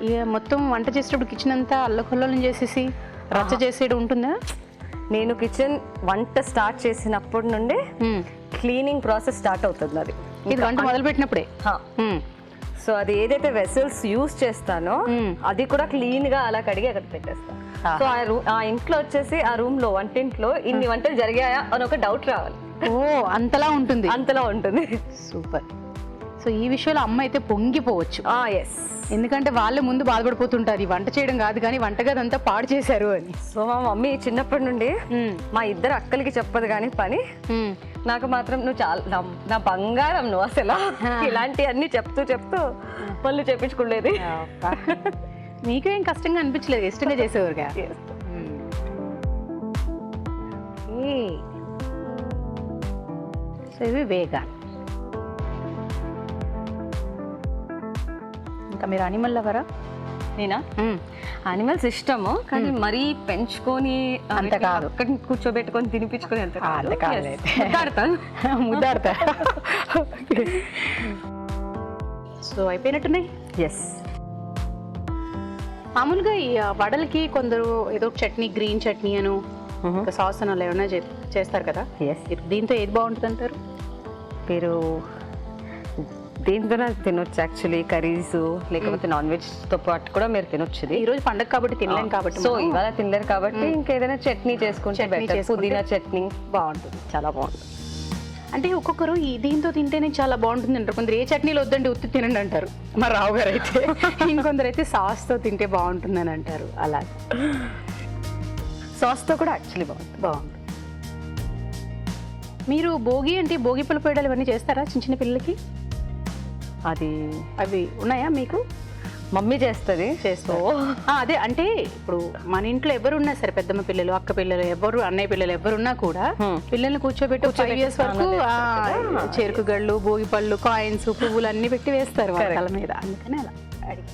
ఇక మొత్తం వంట చేసేటప్పుడు కిచెన్ అంతా అల్లకొల్లం చేసేసి రచ్చ చేసేయడం ఉంటుందా? నేను కిచెన్ వంట స్టార్ట్ చేసినప్పటి నుండి క్లీనింగ్ ప్రాసెస్ స్టార్ట్ అవుతుంది. అది ఇది వంట మొదలు పెట్టినప్పుడే. సో అది ఏదైతే వెసల్స్ యూస్ చేస్తానో అది కూడా క్లీన్ గా అలా కడిగి అక్కడ పెట్టేస్తాను. సో ఆ ఇంట్లో వచ్చేసి ఆ రూమ్ లో వంటింట్లో ఇన్ని వంటలు జరిగాయా అని ఒక డౌట్ రావాలి. ఓ, అంతలా ఉంటుంది. అంతలా ఉంటుంది. సూపర్. సో ఈ విషయంలో అమ్మ అయితే పొంగిపోవచ్చు. ఎస్, ఎందుకంటే వాళ్ళు ముందు బాధపడిపోతుంటారు, వంట చేయడం కాదు కానీ వంటగది అంతా పాడు చేశారు అని. సో మా మమ్మీ చిన్నప్పటి నుండి మా ఇద్దరు అక్కలకి చెప్పదు కానీ పని, నాకు మాత్రం నువ్వు చాలా నా బంగారం, నువ్వు అసలు ఇలాంటి అన్ని చెప్తూ పనులు చెప్పించుకోలేదు. మీకు ఏం కష్టంగా అనిపించలేదు, ఇష్టంగా చేసేవారుగా? సో ఇవి వేగాలి. ఇంకా మీరు అనిమల్ లవరా? నేనా? యానిమల్స్ ఇష్టము, కానీ మరీ పెంచుకొని అంత కాదు. అక్కడ కూర్చోబెట్టుకొని తినిపించుకొని అంత అంత కాదు. ముద్దాడతాను. ముద్దాడతా. సో అయిపోయినట్టున్నాయి. ఎస్. మామూలుగా ఈ వడలకి కొందరు ఏదో చట్నీ, గ్రీన్ చట్నీ అను సాస్ అని అలా ఏమైనా చేస్తారు కదా. ఎస్. దీంతో ఏది బాగుంటుంది అంటారు? మీరు దీంతో తినొచ్చు యాక్చువల్లీ, కర్రీస్ లేకపోతే నాన్ వెజ్ తో పాటు కూడా మీరు తినొచ్చు. ఈ రోజు పండగ కాబట్టి తినలేం కాబట్టి, సో ఇవాళ తినలేరు కాబట్టి ఇంకేదైనా చట్నీ చేసుకుంటే better. పుదీనా చట్నీ బాగుంటుంది. చాలా బాగుంటుంది. అంటే ఒక్కొక్కరు ఈ దీంతో తింటేనే చాలా బాగుంటుంది అంటారు. కొందరు ఏ చట్నీలు వద్దండి ఉత్తి తినండి అంటారు. మా రావు గారు అయితే ఇంకొందరు అయితే సాస్తో తింటే బాగుంటుందని అంటారు. అలా సాస్తో కూడా యాక్చువల్లీ బాగుంటుంది. మీరు భోగి అంటే భోగి పళ్ళు పోయడాలు ఇవన్నీ చేస్తారా చిన్న చిన్న పిల్లలకి? అది అవి ఉన్నాయా మీకు? మమ్మీ చేస్తుంది. అదే అంటే ఇప్పుడు మన ఇంట్లో ఎవరున్నా సరే, పెద్దమ్మ పిల్లలు, అక్క పిల్లలు, ఎవరు అన్నయ్య పిల్లలు ఎవరున్నా కూడా పిల్లల్ని కూర్చోబెట్టి 5 years వరకు చెరుకు గళ్ళు, భోగి పళ్ళు, కాయిన్స్, పువ్వులు అన్ని పెట్టి వేస్తారు వాళ్ళ తల మీద. అందుకని అలా అడిగి.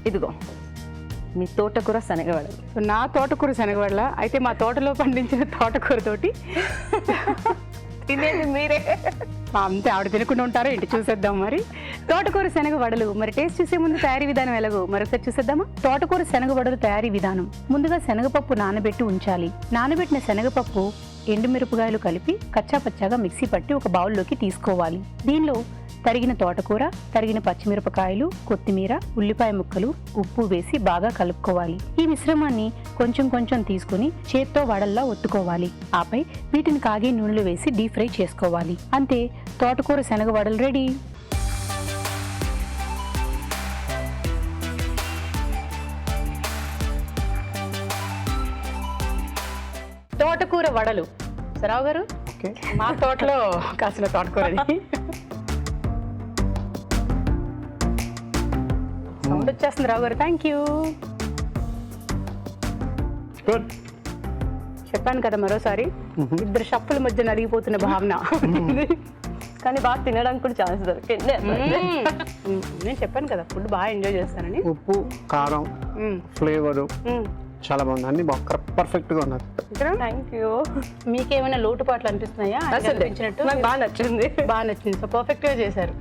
ఇదిగో మీ తోటకూర శనగవడలు. నా తోటకూర శనగవడల అయితే మా తోటలో పండించిన తోటకూర తోటి తినేది మీరే. అంతే, ఆవిడ తినకుండా ఉంటారో ఏంటి? చూసేద్దాం మరి. తోటకూర శనగ వడలు. మరి టేస్ట్ చూసే ముందు తయారీ విధానం ఎలాగో మరొకసారి చూసేద్దామా? తోటకూర శనగ వడలు తయారీ విధానం. ముందుగా శనగపప్పు నానబెట్టి ఉంచాలి. నానబెట్టిన శనగపప్పు, ఎండుమిరపకాయలు కలిపి కచ్చా పచ్చాగా మిక్సీ పట్టి ఒక బౌల్లోకి తీసుకోవాలి. దీనిలో తరిగిన తోటకూర, తరిగిన పచ్చిమిరపకాయలు, కొత్తిమీర, ఉల్లిపాయ ముక్కలు, ఉప్పు వేసి బాగా కలుపుకోవాలి. ఈ మిశ్రమాన్ని కొంచెం కొంచెం తీసుకుని చేత్తో వడల్లా ఒత్తుకోవాలి. ఆపై వీటిని కాగే నూనెలో వేసి డీప్ ఫ్రై చేసుకోవాలి. అంతే, తోటకూర శనగ వడలు రెడీ. తోటకూర వడలు. సరావు గారు, మా తోటలో కాసిన తోటకూరది. సౌండ్ వచ్చేస్తుంది రావు గారు. Thank you. చెప్పాను కదా మరోసారి, ఇద్దరు షప్పుల మధ్య నలిగిపోతున్న భావన. కానీ బాగా తినడానికి కూడా ఛాన్స్ దొరికింది. నేను చెప్పాను కదా ఫుడ్ బాగా ఎంజాయ్ చేస్తానని. ఉప్పు, కారం, ఫ్లేవరు చాలా బాగుంది. అన్ని బాగా పర్ఫెక్ట్గా ఉన్నది. Thank you. మీకేమైనా లోటుపాట్లు అనిపిస్తున్నాయా? అనిపించినట్టు నాకు బాగా నచ్చింది. బాగా నచ్చింది. సో పర్ఫెక్ట్గా చేశారు.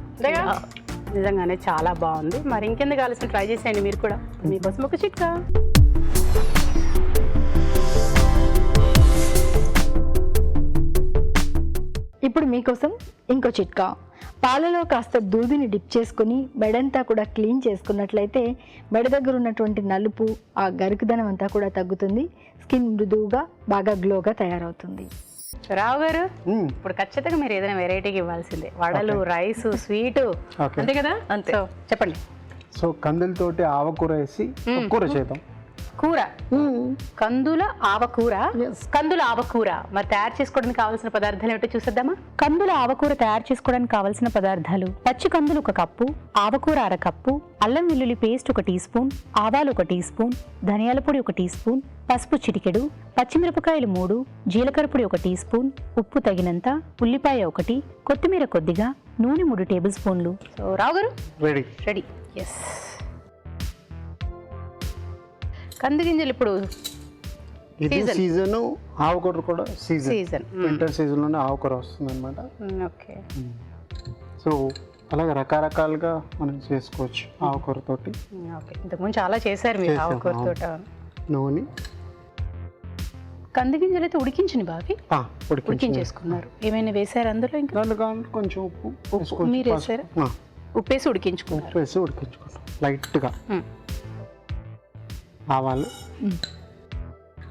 నిజంగానే చాలా బాగుంది. మరి ఇంకెందుకు ఆలస్యం, ట్రై చేసేయండి మీరు కూడా. మీకోసం ఒక చిట్కా. ఇప్పుడు మీకోసం ఇంకో చిట్కా. పాలలో కాస్త దూదిని డిప్ చేసుకుని మెడంతా కూడా క్లీన్ చేసుకున్నట్లయితే మెడ దగ్గర ఉన్నటువంటి నలుపు, ఆ గరుకుదనం అంతా కూడా తగ్గుతుంది. స్కిన్ మృదువుగా బాగా గ్లోగా తయారవుతుంది. రావు గారు, ఇప్పుడు ఖచ్చితంగా మీరు ఏదైనా వెరైటీకి ఇవ్వాల్సిందే. వడలు, రైస్, స్వీట్, అంతే కదా? అంతే. సో చెప్పండి. సో కందులతోటి ఆవకూర వేసి కూర చేద్దాం. కూర, కందుల ఆవకూర. కందుల ఆవకూర మరి తయారు చేసుకోవడానికి కావాల్సిన పదార్థాలు ఏమిటో చూసేద్దామా? కందుల ఆవకూర తయారు చేసుకోవడానికి కావాల్సిన పదార్థాలు: పచ్చి కందులు 1 కప్పు, ఆవకూర 1/2 కప్పు, అల్లం వెల్లుల్లి పేస్ట్ 1 టీ స్పూన్, ఆవాలు 1 టీ స్పూన్, ధనియాల పొడి 1 టీ స్పూన్, పసుపు చిటికెడు, పచ్చిమిరపకాయలు 3, జీలకర్ర పొడి 1 టీ స్పూన్, ఉప్పు తగినంత, ఉల్లిపాయ 1, కొత్తిమీర కొద్దిగా, నూనె 3 టేబుల్ స్పూన్లు. సో రావు గారు, రెడీ. రెడీ. ఎస్. కంది గింజలు ఇప్పుడు ఇది సీజన్, ఆవకూర కూడా సీజన్. వింటర్ సీజన్లోనే ఆవకూర వస్తుంది అనమాట. ఓకే. సో అలాగే రకరకాలుగా మనం చేసుకోవచ్చు ఆవకూరతోటి. ఓకే, ఇంతకుముందు చాలా చేశారు మీరు ఆవకూరతోట. నూనె, కంది గింజలు అయితే ఉడికించండి బావి, ఉడికించేసుకున్నారు. ఏమైనా వేసారు అందులో? ఇంకా కొంచెం ఉప్పు మీరు వేసారు, ఉప్పేసి ఉడికించుకున్నారు. ఉప్పేసి ఉడికించుకుంటాం లైట్గా. ఆవాలు.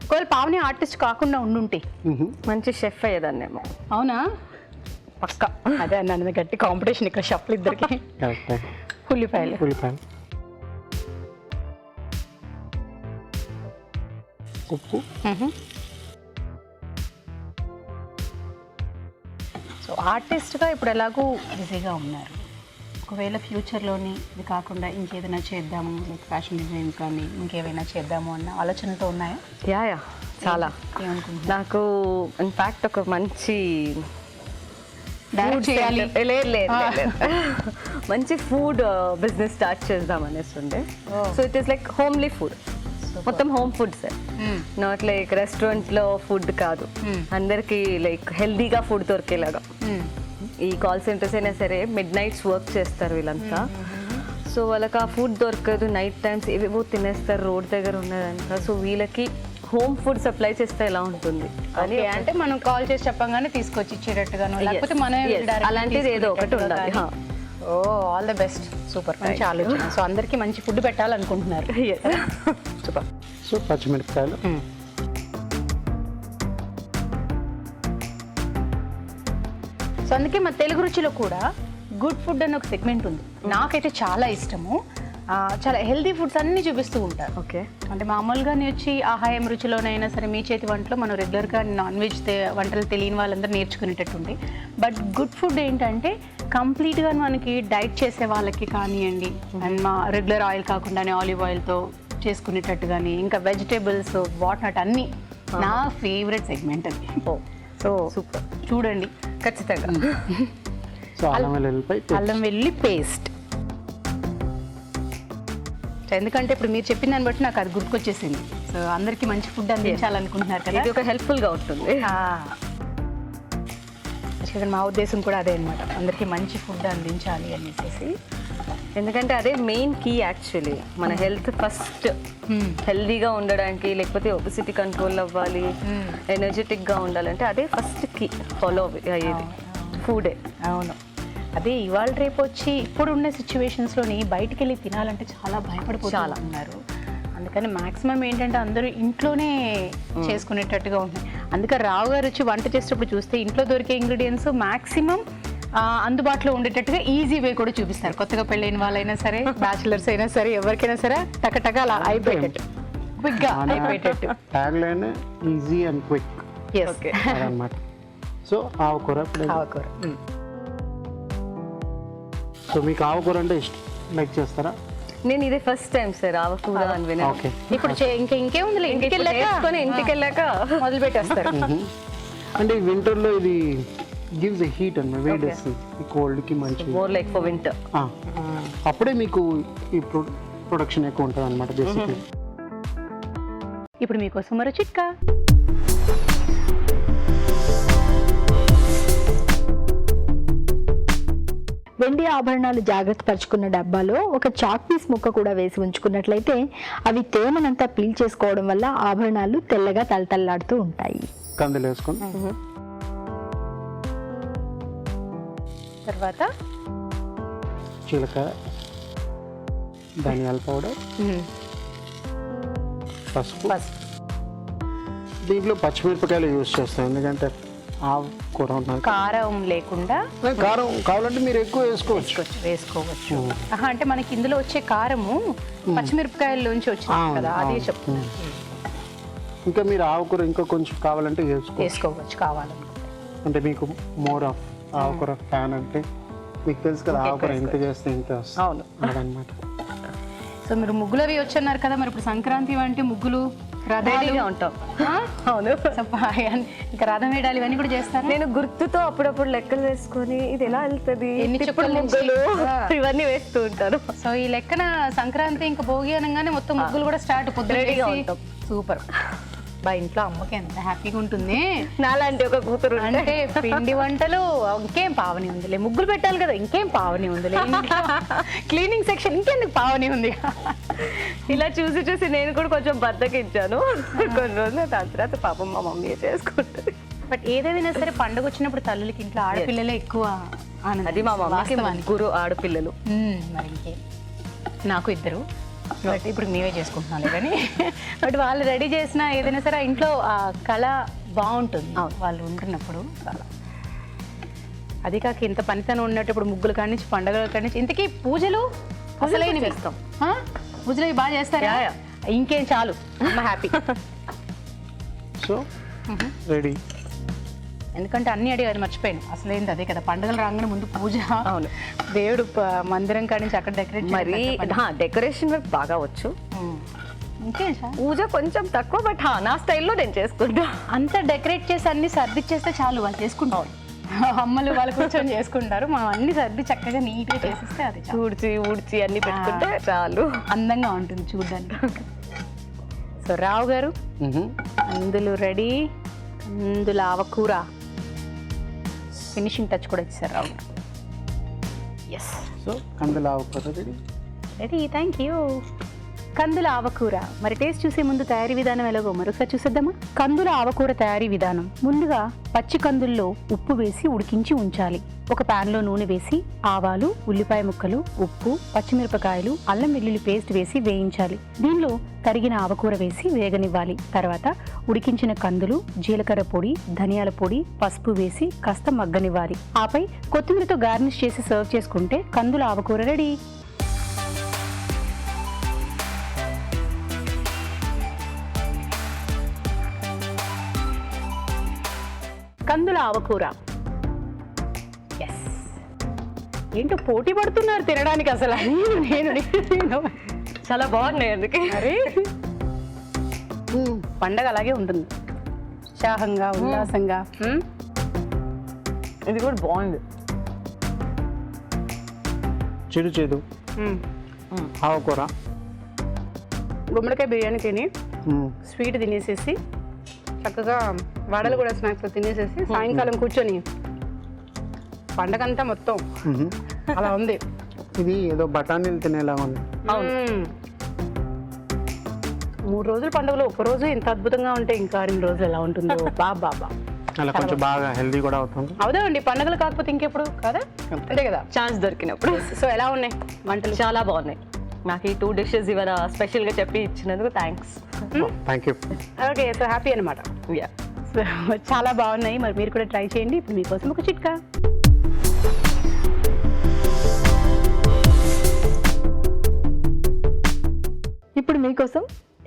ఒకవేళ పావని ఆర్టిస్ట్ కాకుండా ఉండుంటే మంచి షెఫ్ అయ్యేదాన్నేమో. అవునా? పక్క. అదే అన్నాను, గట్టి కాంపిటీషన్ ఇక్కడ షెఫ్లు ఇద్దరికి. ఉల్లిపాయలు, ఉప్పు. సో ఆర్టిస్ట్గా ఇప్పుడు ఎలాగూ బిజీగా ఉన్నారు. ఒకవేళ ఫ్యూచర్లోని ఇది కాకుండా ఇంకేదైనా చేద్దాము లైక్ ఫ్యాషన్ డిజైన్ కానీ ఇంకేమైనా చేద్దాము అన్న ఆలోచనతో ఉన్నాయా? యా చాలా. ఏమనుకుంటున్నా? నాకు ఇన్ఫ్యాక్ట్ ఒక మంచి డైరెక్ట్ చేయాలి. లేదు. మంచి ఫుడ్ బిజినెస్ స్టార్ట్ చేద్దాం అనేసి ఉండే. So it is like homely food, మొత్తం home food sir, not like రెస్టారెంట్లో ఫుడ్ కాదు, అందరికి లైక్ హెల్దీగా ఫుడ్ దొరికేలాగా. ఈ కాల్ సెంటర్స్ అయినా సరే మిడ్ నైట్స్ వర్క్ చేస్తారు వీళ్ళంతా. సో వాళ్ళకి ఆ ఫుడ్ దొరకదు, నైట్ టైమ్స్ ఏవేవో తినేస్తారు రోడ్ దగ్గర ఉన్నదంతా. సో వీళ్ళకి హోమ్ ఫుడ్ సప్లై చేస్తే ఎలా ఉంటుంది అని అంటే మనం కాల్ చేసి చెప్పగానే తీసుకొచ్చి ఇచ్చేటట్టుగాను, లేకపోతే మనమే అలాంటిది ఏదో ఒకటి ఉండాలి. ఓ ఆల్ ద బెస్ట్, సూపర్, మంచి ఆలోచన. సో అందరికీ మంచి ఫుడ్ పెట్టాలనుకుంటున్నారు. సూపర్. సో పచ్చిమిరపకాయలు, సో అందుకే మా తెలుగు రుచిలో కూడా గుడ్ ఫుడ్ అని ఒక సెగ్మెంట్ ఉంది. నాకైతే చాలా ఇష్టము. చాలా హెల్దీ ఫుడ్స్ అన్నీ చూపిస్తూ ఉంటారు. ఓకే, అంటే మామూలుగా వచ్చి ఆహాయం రుచిలోనైనా సరే మీ చేతి వంటలో మనం రెగ్యులర్గా నాన్ వెజ్ వంటలు తెలియని వాళ్ళందరూ నేర్చుకునేటట్టుంది. బట్ గుడ్ ఫుడ్ ఏంటంటే కంప్లీట్గా మనకి డైట్ చేసే వాళ్ళకి కానివ్వండి, అండ్ మా రెగ్యులర్ ఆయిల్ కాకుండానే ఆలివ్ ఆయిల్తో చేసుకునేటట్టు కానీ, ఇంకా వెజిటేబుల్స్ వాట్ నాట్ అన్నీ నా ఫేవరెట్ సెగ్మెంట్ అది. సో సూపర్, చూడండి ఖచ్చితంగా. సో అల్లం వెల్లుల్లి పేస్ట్. ఎందుకంటే ఇప్పుడు మీరు చెప్పిన దాన్ని బట్టి నాకు అది గుర్తుకొచ్చేసింది. సో అందరికీ మంచి ఫుడ్ అందించాలనుకుంటున్నారు కదా, ఇది ఒక హెల్ప్ఫుల్గా ఉంటుంది. మా ఉద్దేశం కూడా అదే అనమాట, అందరికీ మంచి ఫుడ్ అందించాలి అనేసి. ఎందుకంటే అదే మెయిన్ కీ యాక్చువల్లీ. మన హెల్త్ ఫస్ట్ హెల్దీగా ఉండడానికి, లేకపోతే ఒబెసిటీ కంట్రోల్ అవ్వాలి, ఎనర్జెటిక్గా ఉండాలంటే అదే ఫస్ట్ కీ ఫాలో అయ్యేది ఫుడే. అవును, అదే ఇవాళ రేపు వచ్చి ఇప్పుడున్న సిచ్యువేషన్స్లోని బయటికి వెళ్ళి తినాలంటే చాలా భయపడిపోతున్నారు. అందుకని మ్యాక్సిమం ఏంటంటే అందరూ ఇంట్లోనే చేసుకునేటట్టుగా ఉంటుంది. అందుకని రావు గారు వచ్చి వంట చేసేటప్పుడు చూస్తే ఇంట్లో దొరికే ఇంగ్రీడియంట్స్ మ్యాక్సిమం అందుబాటులో ఉండేటట్టుగా ఈజీ వే కూడా చూపిస్తారు. కొత్తగా పెళ్ళైన వాళ్ళైనా సరే, బ్యాచిలర్స్ అయినా సరే, ఎవరికైనా సరే టకటక అలా అయిపోయేటట్టు, క్విక్గా అయిపోయేటట్టు. ట్యాగ్లైన్ ఈజీ అండ్ క్విక్ అన్నమాట. సో ఆవకూర. సో మీకు ఆవకూర అంటే ఇష్టం, లైక్ చేస్తారా? నేను ఇదే ఫస్ట్ టైం సార్ ఆవకూర అని విన్నాను. ఓకే, ఇప్పుడు ఇంకేముంది, ఇంటికి వెళ్ళాక మొదలు పెట్టేస్తారు. అంటే వింటర్లో ఇది గివ్స్ ఎ హీట్ అన్నమాట, వేడేస్తుంది కోల్డ్కి మంచి. More like for winter. అప్పుడే మీకు ఈ ప్రొడక్షన్ ఎక్కువ ఉంటుంది అనమాట బేసిక్లీ. ఇప్పుడు మీకోసం మరో చిట్కా. వెండి ఆభరణాలు జాగ్రత్త పరుచుకున్న డబ్బాలో ఒక చాక్ పీస్ ముక్క కూడా వేసి ఉంచుకున్నట్లయితే అవి తేమనంతా పీల్ చేసుకోవడం వల్ల ఆభరణాలు తెల్లగా తలతల్లాడుతూ ఉంటాయి. కందులు వేసుకొని తర్వాత జీలకర్ర, ధనియాల పౌడర్, పసుపు. దీంట్లో పచ్చిమిరపకాయలు యూజ్ చేస్తాం, ఎందుకంటే ఆకుకూర ఉన్నది. కారం లేకుండా కారం కావాలంటే మీరు ఎక్కువ వేసుకోవచ్చు. అంటే మనకి ఇందులో వచ్చే కారము పచ్చిమిరపకాయల్లోంచి వచ్చింది కదా, అదే చెప్తున్నా. ఇంకా మీరు ఆకుకూర ఇంకా కొంచెం కావాలంటే వేసుకోవచ్చు కావాలనుకుంటే. అంటే మీకు మోర్ ఆఫ్ ఆకుకూర ఫ్యాన్ అంటే మీకు తెలుసు కదా, ఆకుకూర ఎంత చేస్తే ఇంత వస్తుంది అదనమాట. సో మీరు ముగ్గులు అవి వచ్చన్నారు కదా, మరి ఇప్పుడు సంక్రాంతి అంటే ముగ్గులు రెడీగా ఉంటాం. అవును, ఇంకా రథం వేయడాలు ఇవన్నీ కూడా చేస్తారు. నేను గుర్తుతో అప్పుడప్పుడు లెక్కలు వేసుకొని ఇది ఎలా వెళ్తుంది, ఎన్ని చుక్కలు ముగ్గులు ఇవన్నీ వేస్తూ ఉంటాను. సో ఈ లెక్కన సంక్రాంతి ఇంకా భోగి అనగానే మొత్తం ముగ్గులు కూడా స్టార్ట్, రెడీగా ఉంటాం. సూపర్. బా ఇంట్లో అమ్మకి ఎంత హ్యాపీగా ఉంటుంది నాలాంటి ఒక కూతురు. అంటే పిండి వంటలు ఇంకేం పావని ఉందిలే, ముగ్గులు పెట్టాలి కదా ఇంకేం పావని ఉందిలే, క్లీనింగ్ సెక్షన్ ఇంకెందుకు పావని ఉంది. ఇలా చూసి చూసి నేను కూడా కొంచెం బద్దకించాను కొన్ని రోజులు. దాని తర్వాత పాపం మా మమ్మీ చేసుకుంటుంది. బట్ ఏదైనా సరే పండుగ వచ్చినప్పుడు తల్లులకి ఇంట్లో ఆడపిల్లలే ఎక్కువ ఆనందం. అది మా మమ్మీకి ముగ్గురు ఆడపిల్లలు. మరి ఇంకేం, నాకు ఇద్దరు. బట్ ఇప్పుడు మేమే చేసుకుంటున్నాను కానీ, బట్ వాళ్ళు రెడీ చేసిన ఏదైనా సరే ఇంట్లో ఆ కళ బాగుంటుంది వాళ్ళు ఉంటున్నప్పుడు. చాలా అది కాక ఇంత పనితనం ఉన్నప్పుడు ముగ్గులు కాడి నుంచి పండుగల కాడి నుంచి ఇంతకీ పూజలు అసలైన చేస్తాం. పూజలు బాగా చేస్తారా? ఇంకేం చాలు, హ్యాపీ. So ready. ఎందుకంటే అన్ని అడిగారు మర్చిపోయాను. అసలు ఏంటి అదే కదా, పండుగలు రాగానే ముందు పూజ. అవును. దేవుడు మందిరం కాడి నుంచి అక్కడ డెకరేట్ మరి డెకరేషన్ వర్క్ బాగా వచ్చు, ఇంకే పూజ కొంచెం తక్కువ, బట్ నా స్టైల్లో నేను చేసుకుంటా. అంతా డెకరేట్ చేసి అన్ని సర్దిచ్చేస్తే చాలు, వాళ్ళు చేసుకుంటాం. అమ్మలు వాళ్ళు కూర్చొని చేసుకుంటారు, మనం అన్ని సర్ది చక్కగా నీట్గా చేసిస్తే అది ఊడ్చి అన్ని పెట్టుకుంటే చాలు, అందంగా ఉంటుంది చూడడానికి. సో రావు గారు, అందులో రెడీ. అందులో ఆవకూర ఫినిషింగ్ టచ్ కూడా ఇచ్చారు రావు గారు. ఎస్, సో కందుల ఆవకూర రెడీ. Ready, thank you. కందుల ఆవకూర. మరి టేస్ట్ చూసే ముందు తయారీ విధానం ఎలాగో మరొకసారి చూసేద్దామా? కందుల ఆవకూర తయారీ విధానం. ముందుగా పచ్చి కందుల్లో ఉప్పు వేసి ఉడికించి ఉంచాలి. ఒక ప్యాన్లో నూనె వేసి ఆవాలు, ఉల్లిపాయ ముక్కలు, ఉప్పు, పచ్చిమిరపకాయలు, అల్లం వెల్లుల్లి పేస్ట్ వేసి వేయించాలి. దీనిలో తరిగిన ఆవకూర వేసి వేగనివ్వాలి. తర్వాత ఉడికించిన కందులు, జీలకర్ర పొడి, ధనియాల పొడి, పసుపు వేసి కాస్త మగ్గనివ్వాలి. ఆపై కొత్తిమీరతో గార్నిష్ చేసి సర్వ్ చేసుకుంటే కందుల ఆవకూర రెడీ. కందుల ఆవకూర. ఎస్, ఏంటో పోటీ పడుతున్నారు తినడానికి అసలు. నేను చాలా బాగున్నాయి అందుకే. అరే పండగ అలాగే ఉంటుంది, ఉత్సాహంగా ఉల్లాసంగా. ఇది కూడా బాగుంది. చిరు చేదు ఆవకూర, గుమ్మడికాయ బిర్యానీ తిని స్వీట్ తినేసేసి చక్కగా వడలు కూడా స్నాక్స్ తినేసేసి సాయంకాలం కూర్చొని పండగంతా మొత్తం అలా ఉంది. ఇది ఏదో బఠానీలు తినేలా ఉంది. 3 రోజుల పండుగలో ఒక రోజు ఇంత అద్భుతంగా ఉంటే ఇంకా 2 రోజులు ఎలా ఉంటుందో. బాబా అలా కొంచెం బాగా హెల్దీ కూడా అవుతుంది. అవుదండి, పండుగలు కాకపోతే ఇంకెప్పుడు కదా, అంతే కదా, ఛాన్స్ దొరికినప్పుడు. సో ఎలా ఉన్నాయి వంటలు? చాలా బాగున్నాయి. నాకు ఈ 2 డిషెస్ ఇవాళ స్పెషల్గా చెప్పి ఇచ్చినందుకు thanks. Thank you. Okay, so happy అనమాట. చాలా బాగున్నాయి, మరి మీరు కూడా ట్రై చేయండి. ఇప్పుడు మీకోసం ఒక చిట్కా. ఇప్పుడు మీకోసం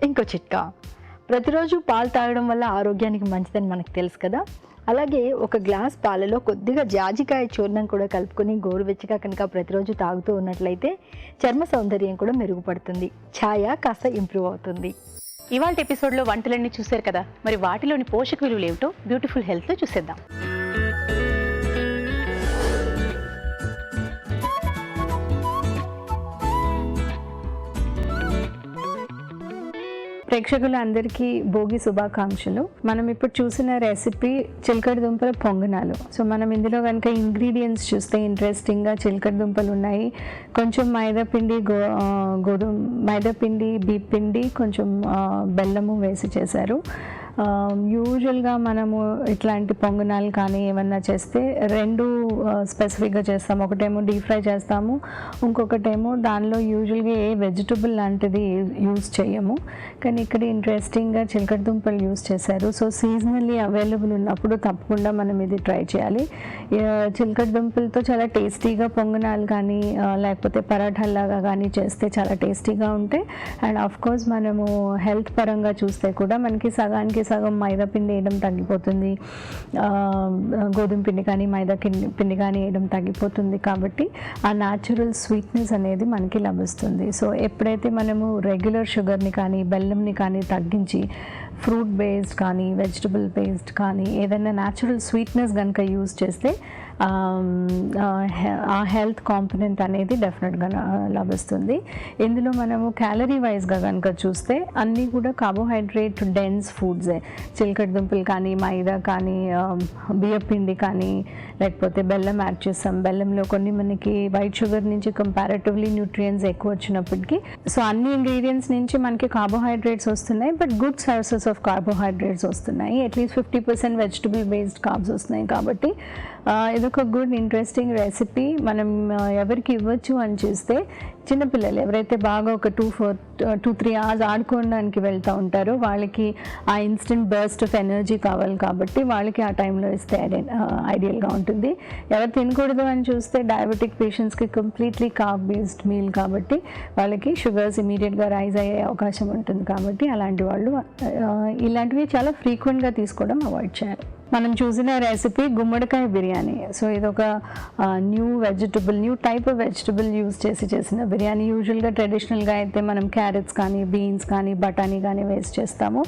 ఇంకో చిట్కా. ప్రతిరోజు పాలు తాగడం వల్ల ఆరోగ్యానికి మంచిదని మనకు తెలుసు కదా. అలాగే ఒక గ్లాస్ పాలలో కొద్దిగా జాజికాయ చూర్ణం కూడా కలుపుకొని గోరువెచ్చగా కనుక ప్రతిరోజు తాగుతూ ఉన్నట్లయితే చర్మ సౌందర్యం కూడా మెరుగుపడుతుంది, ఛాయ కాస్త ఇంప్రూవ్ అవుతుంది. ఇవాళ ఎపిసోడ్లో వంటలన్నీ చూశారు కదా, మరి వాటిలోని పోషక విలువలు ఏమిటో బ్యూటిఫుల్ హెల్త్లో చూసేద్దాం. ప్రేక్షకులందరికీ భోగి శుభాకాంక్షలు. మనం ఇప్పుడు చూసిన రెసిపీ చిలకడ దుంపల పొంగనాలు. సో మనం ఇందులో కనుక ఇంగ్రీడియంట్స్ చూస్తే ఇంట్రెస్టింగ్గా చిలకడ దుంపలు ఉన్నాయి, కొంచెం మైదాపిండి, మైదాపిండి, బీప్ పిండి, కొంచెం బెల్లము వేసి చేశారు. యూజువల్గా మనము ఇట్లాంటి పొంగనాలు కానీ ఏమన్నా చేస్తే 2 స్పెసిఫిక్గా చేస్తాము. ఒకటేమో డీప్ ఫ్రై చేస్తాము, ఇంకొకటేమో దానిలో యూజువల్గా ఏ వెజిటబుల్ లాంటిది యూజ్ చేయము. కానీ ఇక్కడ ఇంట్రెస్టింగ్గా చిలకడ దుంపలు యూజ్ చేశారు. సో సీజనల్లీ అవైలబుల్ ఉన్నప్పుడు తప్పకుండా మనం ఇది ట్రై చేయాలి. చిలకడ దుంపలతో చాలా టేస్టీగా పొంగనాలు కానీ లేకపోతే పరాఠాలాగా కానీ చేస్తే చాలా టేస్టీగా ఉంటాయి. అండ్ ఆఫ్ కోర్స్ మనము హెల్త్ పరంగా చూస్తే కూడా మనకి సగానికి సగం మైదా పిండి వేయడం తగ్గిపోతుంది, గోధుమ పిండి కానీ మైదా పిండి కానీ వేయడం తగ్గిపోతుంది. కాబట్టి ఆ న్యాచురల్ స్వీట్నెస్ అనేది మనకి లభిస్తుంది. సో ఎప్పుడైతే మనము రెగ్యులర్ షుగర్ని కానీ బెల్లంని కానీ తగ్గించి ఫ్రూట్ బేస్డ్ కానీ వెజిటబుల్ బేస్డ్ కానీ ఏదైనా న్యాచురల్ స్వీట్నెస్ కనుక యూజ్ చేస్తే ఆ హెల్త్ కాంపనెంట్ అనేది డెఫినెట్గా లభిస్తుంది. ఇందులో మనము క్యాలరీ వైజ్గా కనుక చూస్తే అన్నీ కూడా కార్బోహైడ్రేట్ డెన్స్ ఫుడ్సే. చిలకడ దుంపలు కానీ మైదా కానీ బియ్యపిండి కానీ లేకపోతే బెల్లం యాడ్ చేస్తాం. బెల్లంలో కొన్ని మనకి వైట్ షుగర్ నుంచి కంపారిటివ్లీ న్యూట్రియంట్స్ ఎక్కువ వచ్చినప్పటికీ సో అన్ని ఇంగ్రీడియంట్స్ నుంచి మనకి కార్బోహైడ్రేట్స్ వస్తున్నాయి, but good sources of carbohydrates వస్తున్నాయి. అట్లీస్ట్ 50% వెజిటబుల్ బేస్డ్ కార్బ్స్ వస్తున్నాయి. కాబట్టి ఇదొక గుడ్ ఇంట్రెస్టింగ్ రెసిపీ. మనం ఎవరికి ఇవ్వచ్చు అని చూస్తే చిన్నపిల్లలు ఎవరైతే బాగా ఒక 2-3 అవర్స్ ఆడుకోవడానికి వెళ్తూ ఉంటారో వాళ్ళకి ఆ ఇన్స్టెంట్ బర్స్ట్ ఆఫ్ ఎనర్జీ కావాలి కాబట్టి వాళ్ళకి ఆ టైంలో ఇస్తే ఐడియల్గా ఉంటుంది. ఎవరు తినకూడదు అని చూస్తే డయాబెటిక్ పేషెంట్స్కి కంప్లీట్లీ కార్బ్ బేస్డ్ మీల్ కాబట్టి వాళ్ళకి షుగర్స్ ఇమీడియట్గా రైజ్ అయ్యే అవకాశం ఉంటుంది. కాబట్టి అలాంటి వాళ్ళు ఇలాంటివి చాలా ఫ్రీక్వెంట్గా తీసుకోవడం అవాయిడ్ చేయాలి. మనం చూసిన రెసిపీ గుమ్మడికాయ బిర్యానీ. సో ఇది ఒక new type of vegetable use చేసిన బిర్యానీ. యూజువల్గా ట్రెడిషనల్గా అయితే మనం క్యారెట్స్ కానీ బీన్స్ కానీ బఠానీ కానీ వేస్ట్ చేస్తాము.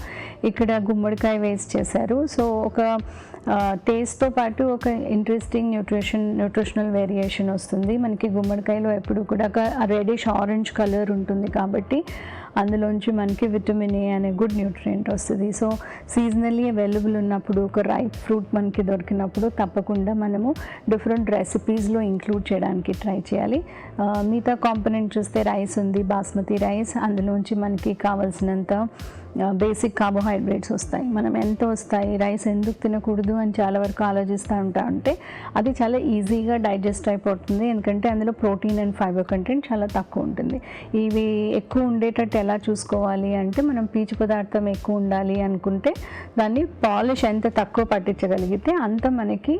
ఇక్కడ గుమ్మడికాయ వేస్ట్ చేశారు. సో ఒక టేస్ట్తో పాటు ఒక ఇంట్రెస్టింగ్ న్యూట్రిషనల్ వేరియేషన్ వస్తుంది. మనకి గుమ్మడికాయలో ఎప్పుడు కూడా రెడిష్ ఆరెంజ్ కలర్ ఉంటుంది కాబట్టి అందులోంచి మనకి విటమిన్ ఏ అనే గుడ్ న్యూట్రియంట్ వస్తుంది. సో సీజనల్లీ అవైలబుల్ ఉన్నప్పుడు ఒక రైప్ ఫ్రూట్ మనకి దొరికినప్పుడు తప్పకుండా మనము డిఫరెంట్ రెసిపీస్లో ఇంక్లూడ్ చేయడానికి ట్రై చేయాలి. మిగతా కాంపోనెంట్ చూస్తే రైస్ ఉంది, బాస్మతి రైస్, అందులోంచి మనకి కావాల్సినంత బేసిక్ కార్బోహైడ్రేట్స్ వస్తాయి. మనం ఎంత వస్తాయి, రైస్ ఎందుకు తినకూడదు అని చాలా వరకు ఆలోచిస్తూ ఉంటే అది చాలా ఈజీగా డైజెస్ట్ అయిపోతుంది. ఎందుకంటే అందులో ప్రోటీన్ అండ్ ఫైబర్ కంటెంట్ చాలా తక్కువ ఉంటుంది. ఇవి ఎక్కువ ఉండేటట్టు ఎలా చూసుకోవాలి అంటే మనం పీచు పదార్థం ఎక్కువ ఉండాలి అనుకుంటే దాన్ని పాలిష్ ఎంత తక్కువ పట్టించగలిగితే అంత మనకి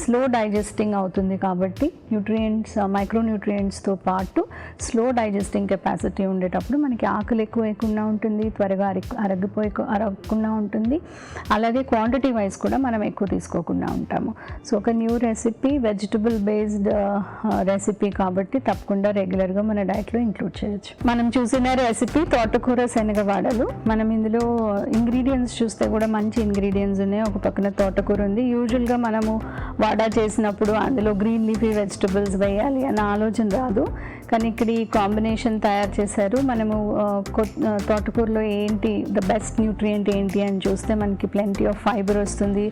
స్లో డైజెస్టింగ్ అవుతుంది. కాబట్టి న్యూట్రియంట్స్ మైక్రో న్యూట్రియంట్స్తో పాటు స్లో డైజెస్టింగ్ కెపాసిటీ ఉండేటప్పుడు మనకి ఆకలి ఎక్కువ వేయకుండా ఉంటుంది, త్వరగా అరగకుండా ఉంటుంది. అలాగే క్వాంటిటీ వైజ్ కూడా మనం ఎక్కువ తీసుకోకుండా ఉంటాము. సో ఒక new recipe vegetable based recipe కాబట్టి తప్పకుండా రెగ్యులర్గా మన డైట్లో ఇంక్లూడ్ చేయొచ్చు. మనం చూసిన రెసిపీ తోటకూర శనగవాడలు. మనం ఇందులో ఇంగ్రీడియంట్స్ చూస్తే కూడా మంచి ఇంగ్రీడియంట్స్ ఉన్నాయి. ఒక పక్కన తోటకూర ఉంది. యూజువల్గా మనము వాడా చేసినప్పుడు అందులో గ్రీన్ లీఫీ వెజిటబుల్స్ వేయాలి అన్న ఆలోచన రాదు. కానీ ఇక్కడ ఈ కాంబినేషన్ తయారు చేశారు. మనము తోటకూరలో ఏంటి ద బెస్ట్ న్యూట్రియంట్ ఏంటి అని చూస్తే మనకి ప్లెంటీ ఆఫ్ ఫైబర్ వస్తుంది,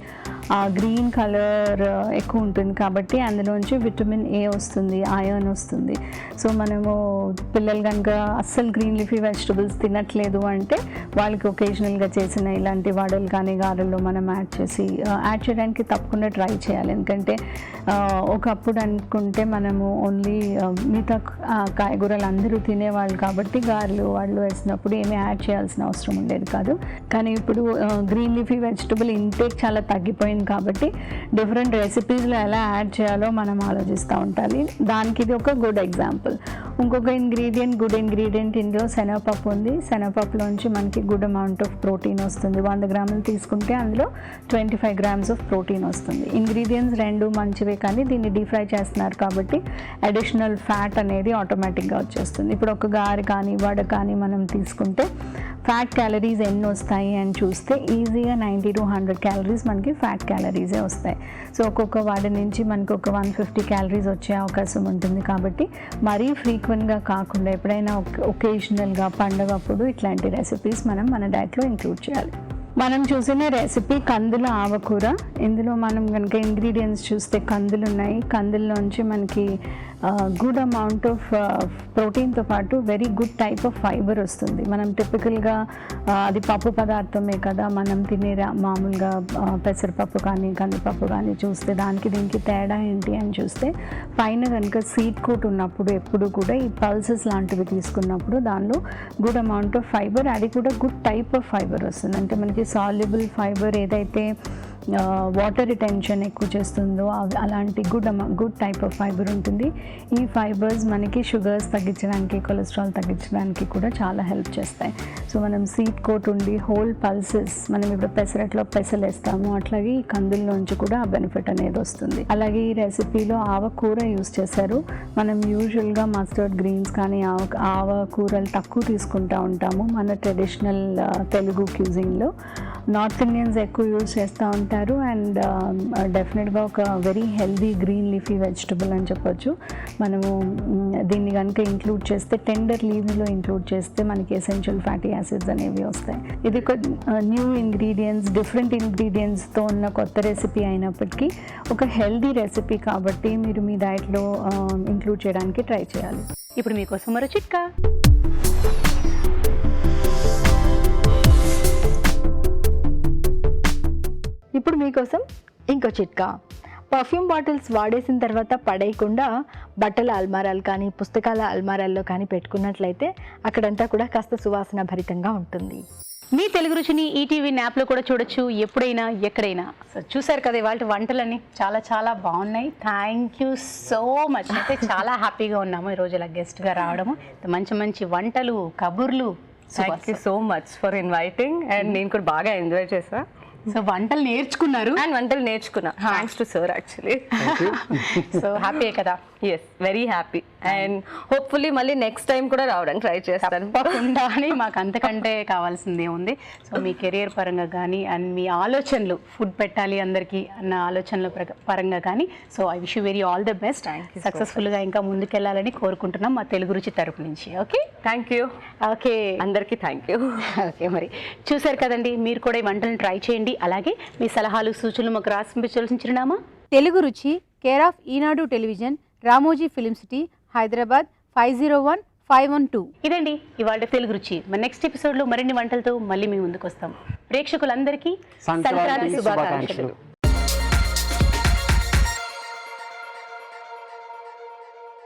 గ్రీన్ కలర్ ఎక్కువ ఉంటుంది కాబట్టి అందులోంచి విటమిన్ ఏ వస్తుంది, ఐరన్ వస్తుంది. సో మనము పిల్లలు కనుక అస్సలు గ్రీన్ లీఫీ వెజిటబుల్స్ తినట్లేదు అంటే వాళ్ళకి ఒకేజనల్గా చేసిన ఇలాంటి వడలు కానీ గారెల్లో మనం యాడ్ చేయడానికి తప్పకుండా ట్రై చేయాలి. ఎందుకంటే ఒకప్పుడు అనుకుంటే మనము ఓన్లీ మిగతా కాయగూరలు అందరూ తినేవాళ్ళు కాబట్టి గారెలు వాళ్ళు వేసినప్పుడు ఏమీ యాడ్ చేయాల్సిన అవసరం ఉండేది కాదు. కానీ ఇప్పుడు గ్రీన్ లీఫీ వెజిటబుల్ ఇంటేక్ చాలా తగ్గిపోయింది కాబట్టి డిఫరెంట్ రెసిపీస్లో ఎలా యాడ్ చేయాలో మనం ఆలోచిస్తూ ఉండాలి. దానికి ఇది ఒక గుడ్ ఎగ్జాంపుల్. ఇంకొక గుడ్ ఇంగ్రీడియంట్ ఇందులో శనగపప్పు ఉంది. శనగపప్పులోంచి మనకి గుడ్ అమౌంట్ ఆఫ్ ప్రోటీన్ వస్తుంది. 100 గ్రాములు తీసుకుంటే అందులో 25 గ్రామ్స్ ఆఫ్ ప్రోటీన్ వస్తుంది. ఇంగ్రీడియంట్స్ రెండు మంచివే కానీ దీన్ని డీప్ ఫ్రై చేస్తున్నారు కాబట్టి అడిషనల్ ఫ్యాట్ అనేది ఆటోమేటిక్గా వచ్చేస్తుంది. ఇప్పుడు ఒక గారె కానీ వడ కానీ మనం తీసుకుంటే ఫ్యాట్ క్యాలరీస్ ఎన్ని వస్తాయి అని చూస్తే ఈజీగా 90 to 100 క్యాలరీస్ మనకి ఫ్యాట్ క్యాలరీసే వస్తాయి. సో ఒక్కొక్క వాడి నుంచి మనకు ఒక 150 క్యాలరీస్ వచ్చే అవకాశం ఉంటుంది. కాబట్టి మరీ ఫ్రీక్వెంట్గా కాకుండా ఎప్పుడైనా ఒకేషనల్గా పండగప్పుడు ఇట్లాంటి రెసిపీస్ మనం మన డైట్లో ఇంక్లూడ్ చేయాలి. మనం చూసిన రెసిపీ కందుల ఆవకూర. ఇందులో మనం కనుక ఇంగ్రీడియంట్స్ చూస్తే కందులు ఉన్నాయి. కందుల్లోంచి మనకి గుడ్ అమౌంట్ ఆఫ్ ప్రోటీన్తో పాటు very good type of fibre వస్తుంది. మనం టిపికల్గా అది పప్పు పదార్థమే కదా, మనం తినే మామూలుగా పెసరపప్పు కానీ కందిపప్పు కానీ చూస్తే దానికి దీనికి తేడా ఏంటి అని చూస్తే పైన కనుక సీడ్ కోట్ ఉన్నప్పుడు ఎప్పుడు కూడా ఈ పల్సెస్ లాంటివి తీసుకున్నప్పుడు దానిలో గుడ్ అమౌంట్ ఆఫ్ ఫైబర్, అది కూడా గుడ్ టైప్ ఆఫ్ ఫైబర్ వస్తుంది. అంటే మనకి సాల్యుబుల్ ఫైబర్ ఏదైతే వాటర్ రిటెన్షన్ ఎక్కువ చేస్తుందో అలాంటి గుడ్ టైప్ ఆఫ్ ఫైబర్ ఉంటుంది. ఈ ఫైబర్స్ మనకి షుగర్స్ తగ్గించడానికి, కొలెస్ట్రాల్ తగ్గించడానికి కూడా చాలా హెల్ప్ చేస్తాయి. సో మనం సీడ్ కోట్ ఉండి హోల్ పల్సెస్, మనం ఇప్పుడు పెసరట్లో పెసలు వేస్తాము, అట్లాగే ఈ కందుల్లోంచి కూడా ఆ బెనిఫిట్ అనేది వస్తుంది. అలాగే ఈ రెసిపీలో ఆవకూర యూస్ చేశారు. మనం యూజువల్గా మస్టర్డ్ గ్రీన్స్ కానీ ఆవకూరలు తక్కువ తీసుకుంటూ ఉంటాము మన ట్రెడిషనల్ తెలుగు క్యూజిన్లో. నార్త్ ఇండియన్స్ ఎక్కువ యూజ్ చేస్తూ ఉంటారు అండ్ డెఫినెట్గా ఒక very healthy green leafy vegetable అని చెప్పొచ్చు. మనము దీన్ని కనుక ఇంక్లూడ్ చేస్తే టెండర్ లీవ్స్లో ఇంక్లూడ్ చేస్తే మనకి ఎసెన్షియల్ ఫ్యాటీ యాసిడ్స్ అనేవి వస్తాయి. ఇది ఒక న్యూ ఇంగ్రీడియంట్స్, డిఫరెంట్ ఇంగ్రీడియంట్స్తో ఉన్న కొత్త రెసిపీ అయినప్పటికీ ఒక హెల్దీ రెసిపీ కాబట్టి మీరు మీ డైట్లో ఇంక్లూడ్ చేయడానికి ట్రై చేయాలి. ఇప్పుడు మీకోసం మరో చిట్కా. ఇప్పుడు మీకోసం ఇంకో చిట్కా. పర్ఫ్యూమ్ బాటిల్స్ వాడేసిన తర్వాత పడేయకుండా బట్టల అల్మారాలు కానీ పుస్తకాల అల్మారాల్లో కానీ పెట్టుకున్నట్లయితే అక్కడంతా కూడా కాస్త సువాసన భరితంగా ఉంటుంది. మీ తెలుగు రుచిని ఈటీవీ యాప్లో కూడా చూడొచ్చు, ఎప్పుడైనా ఎక్కడైనా. సో చూసారు కదా ఇవాళ వంటలన్నీ చాలా చాలా బాగున్నాయి. Thank you so much. అయితే చాలా హ్యాపీగా ఉన్నాము ఈరోజు ఇలా గెస్ట్గా రావడము. మంచి మంచి వంటలు, కబుర్లు. Thank you so much for inviting. And నేను కూడా బాగా ఎంజాయ్ చేసా. సో వంటలు నేర్చుకున్నారు అండ్ వంటలు నేర్చుకున్నా thanks to sir actually. So happy కదా? Yes, very happy. And hopefully మళ్ళీ నెక్స్ట్ టైం కూడా రావడానికి ట్రై చేస్తాను. తప్పకుండా అని మాకు అంతకంటే కావాల్సిందే ఉంది. సో మీ కెరియర్ పరంగా కానీ అండ్ మీ ఆలోచనలు, ఫుడ్ పెట్టాలి అందరికీ అన్న ఆలోచనల పరంగా కానీ, so I wish you very all the best. సక్సెస్ఫుల్గా ఇంకా ముందుకెళ్ళాలని కోరుకుంటున్నాం మా తెలుగు రుచి తరపు నుంచి. Okay, thank you. ఓకే, అందరికీ థ్యాంక్ యూ. ఓకే, మరి చూసారు కదండి, మీరు కూడా ఈ వంటలను ట్రై చేయండి. అలాగే మీ సలహాలు సూచనలు మాకు రాసించాల్సిన చిరునామా తెలుగు రుచి, care of Eenadu television, Ramoji film city, Hyderabad 501512. ఇదండి ఇవాళ తెలుగు రుచి. మన నెక్స్ట్ ఎపిసోడ్లో మరిన్ని వంటలతో మళ్ళీ మీ ముందుకు వస్తాం. ప్రేక్షకులందరికీ సంక్రాంతి సంక్రాంతి శుభాకాంక్షలు. శుభాకాంక్షలు.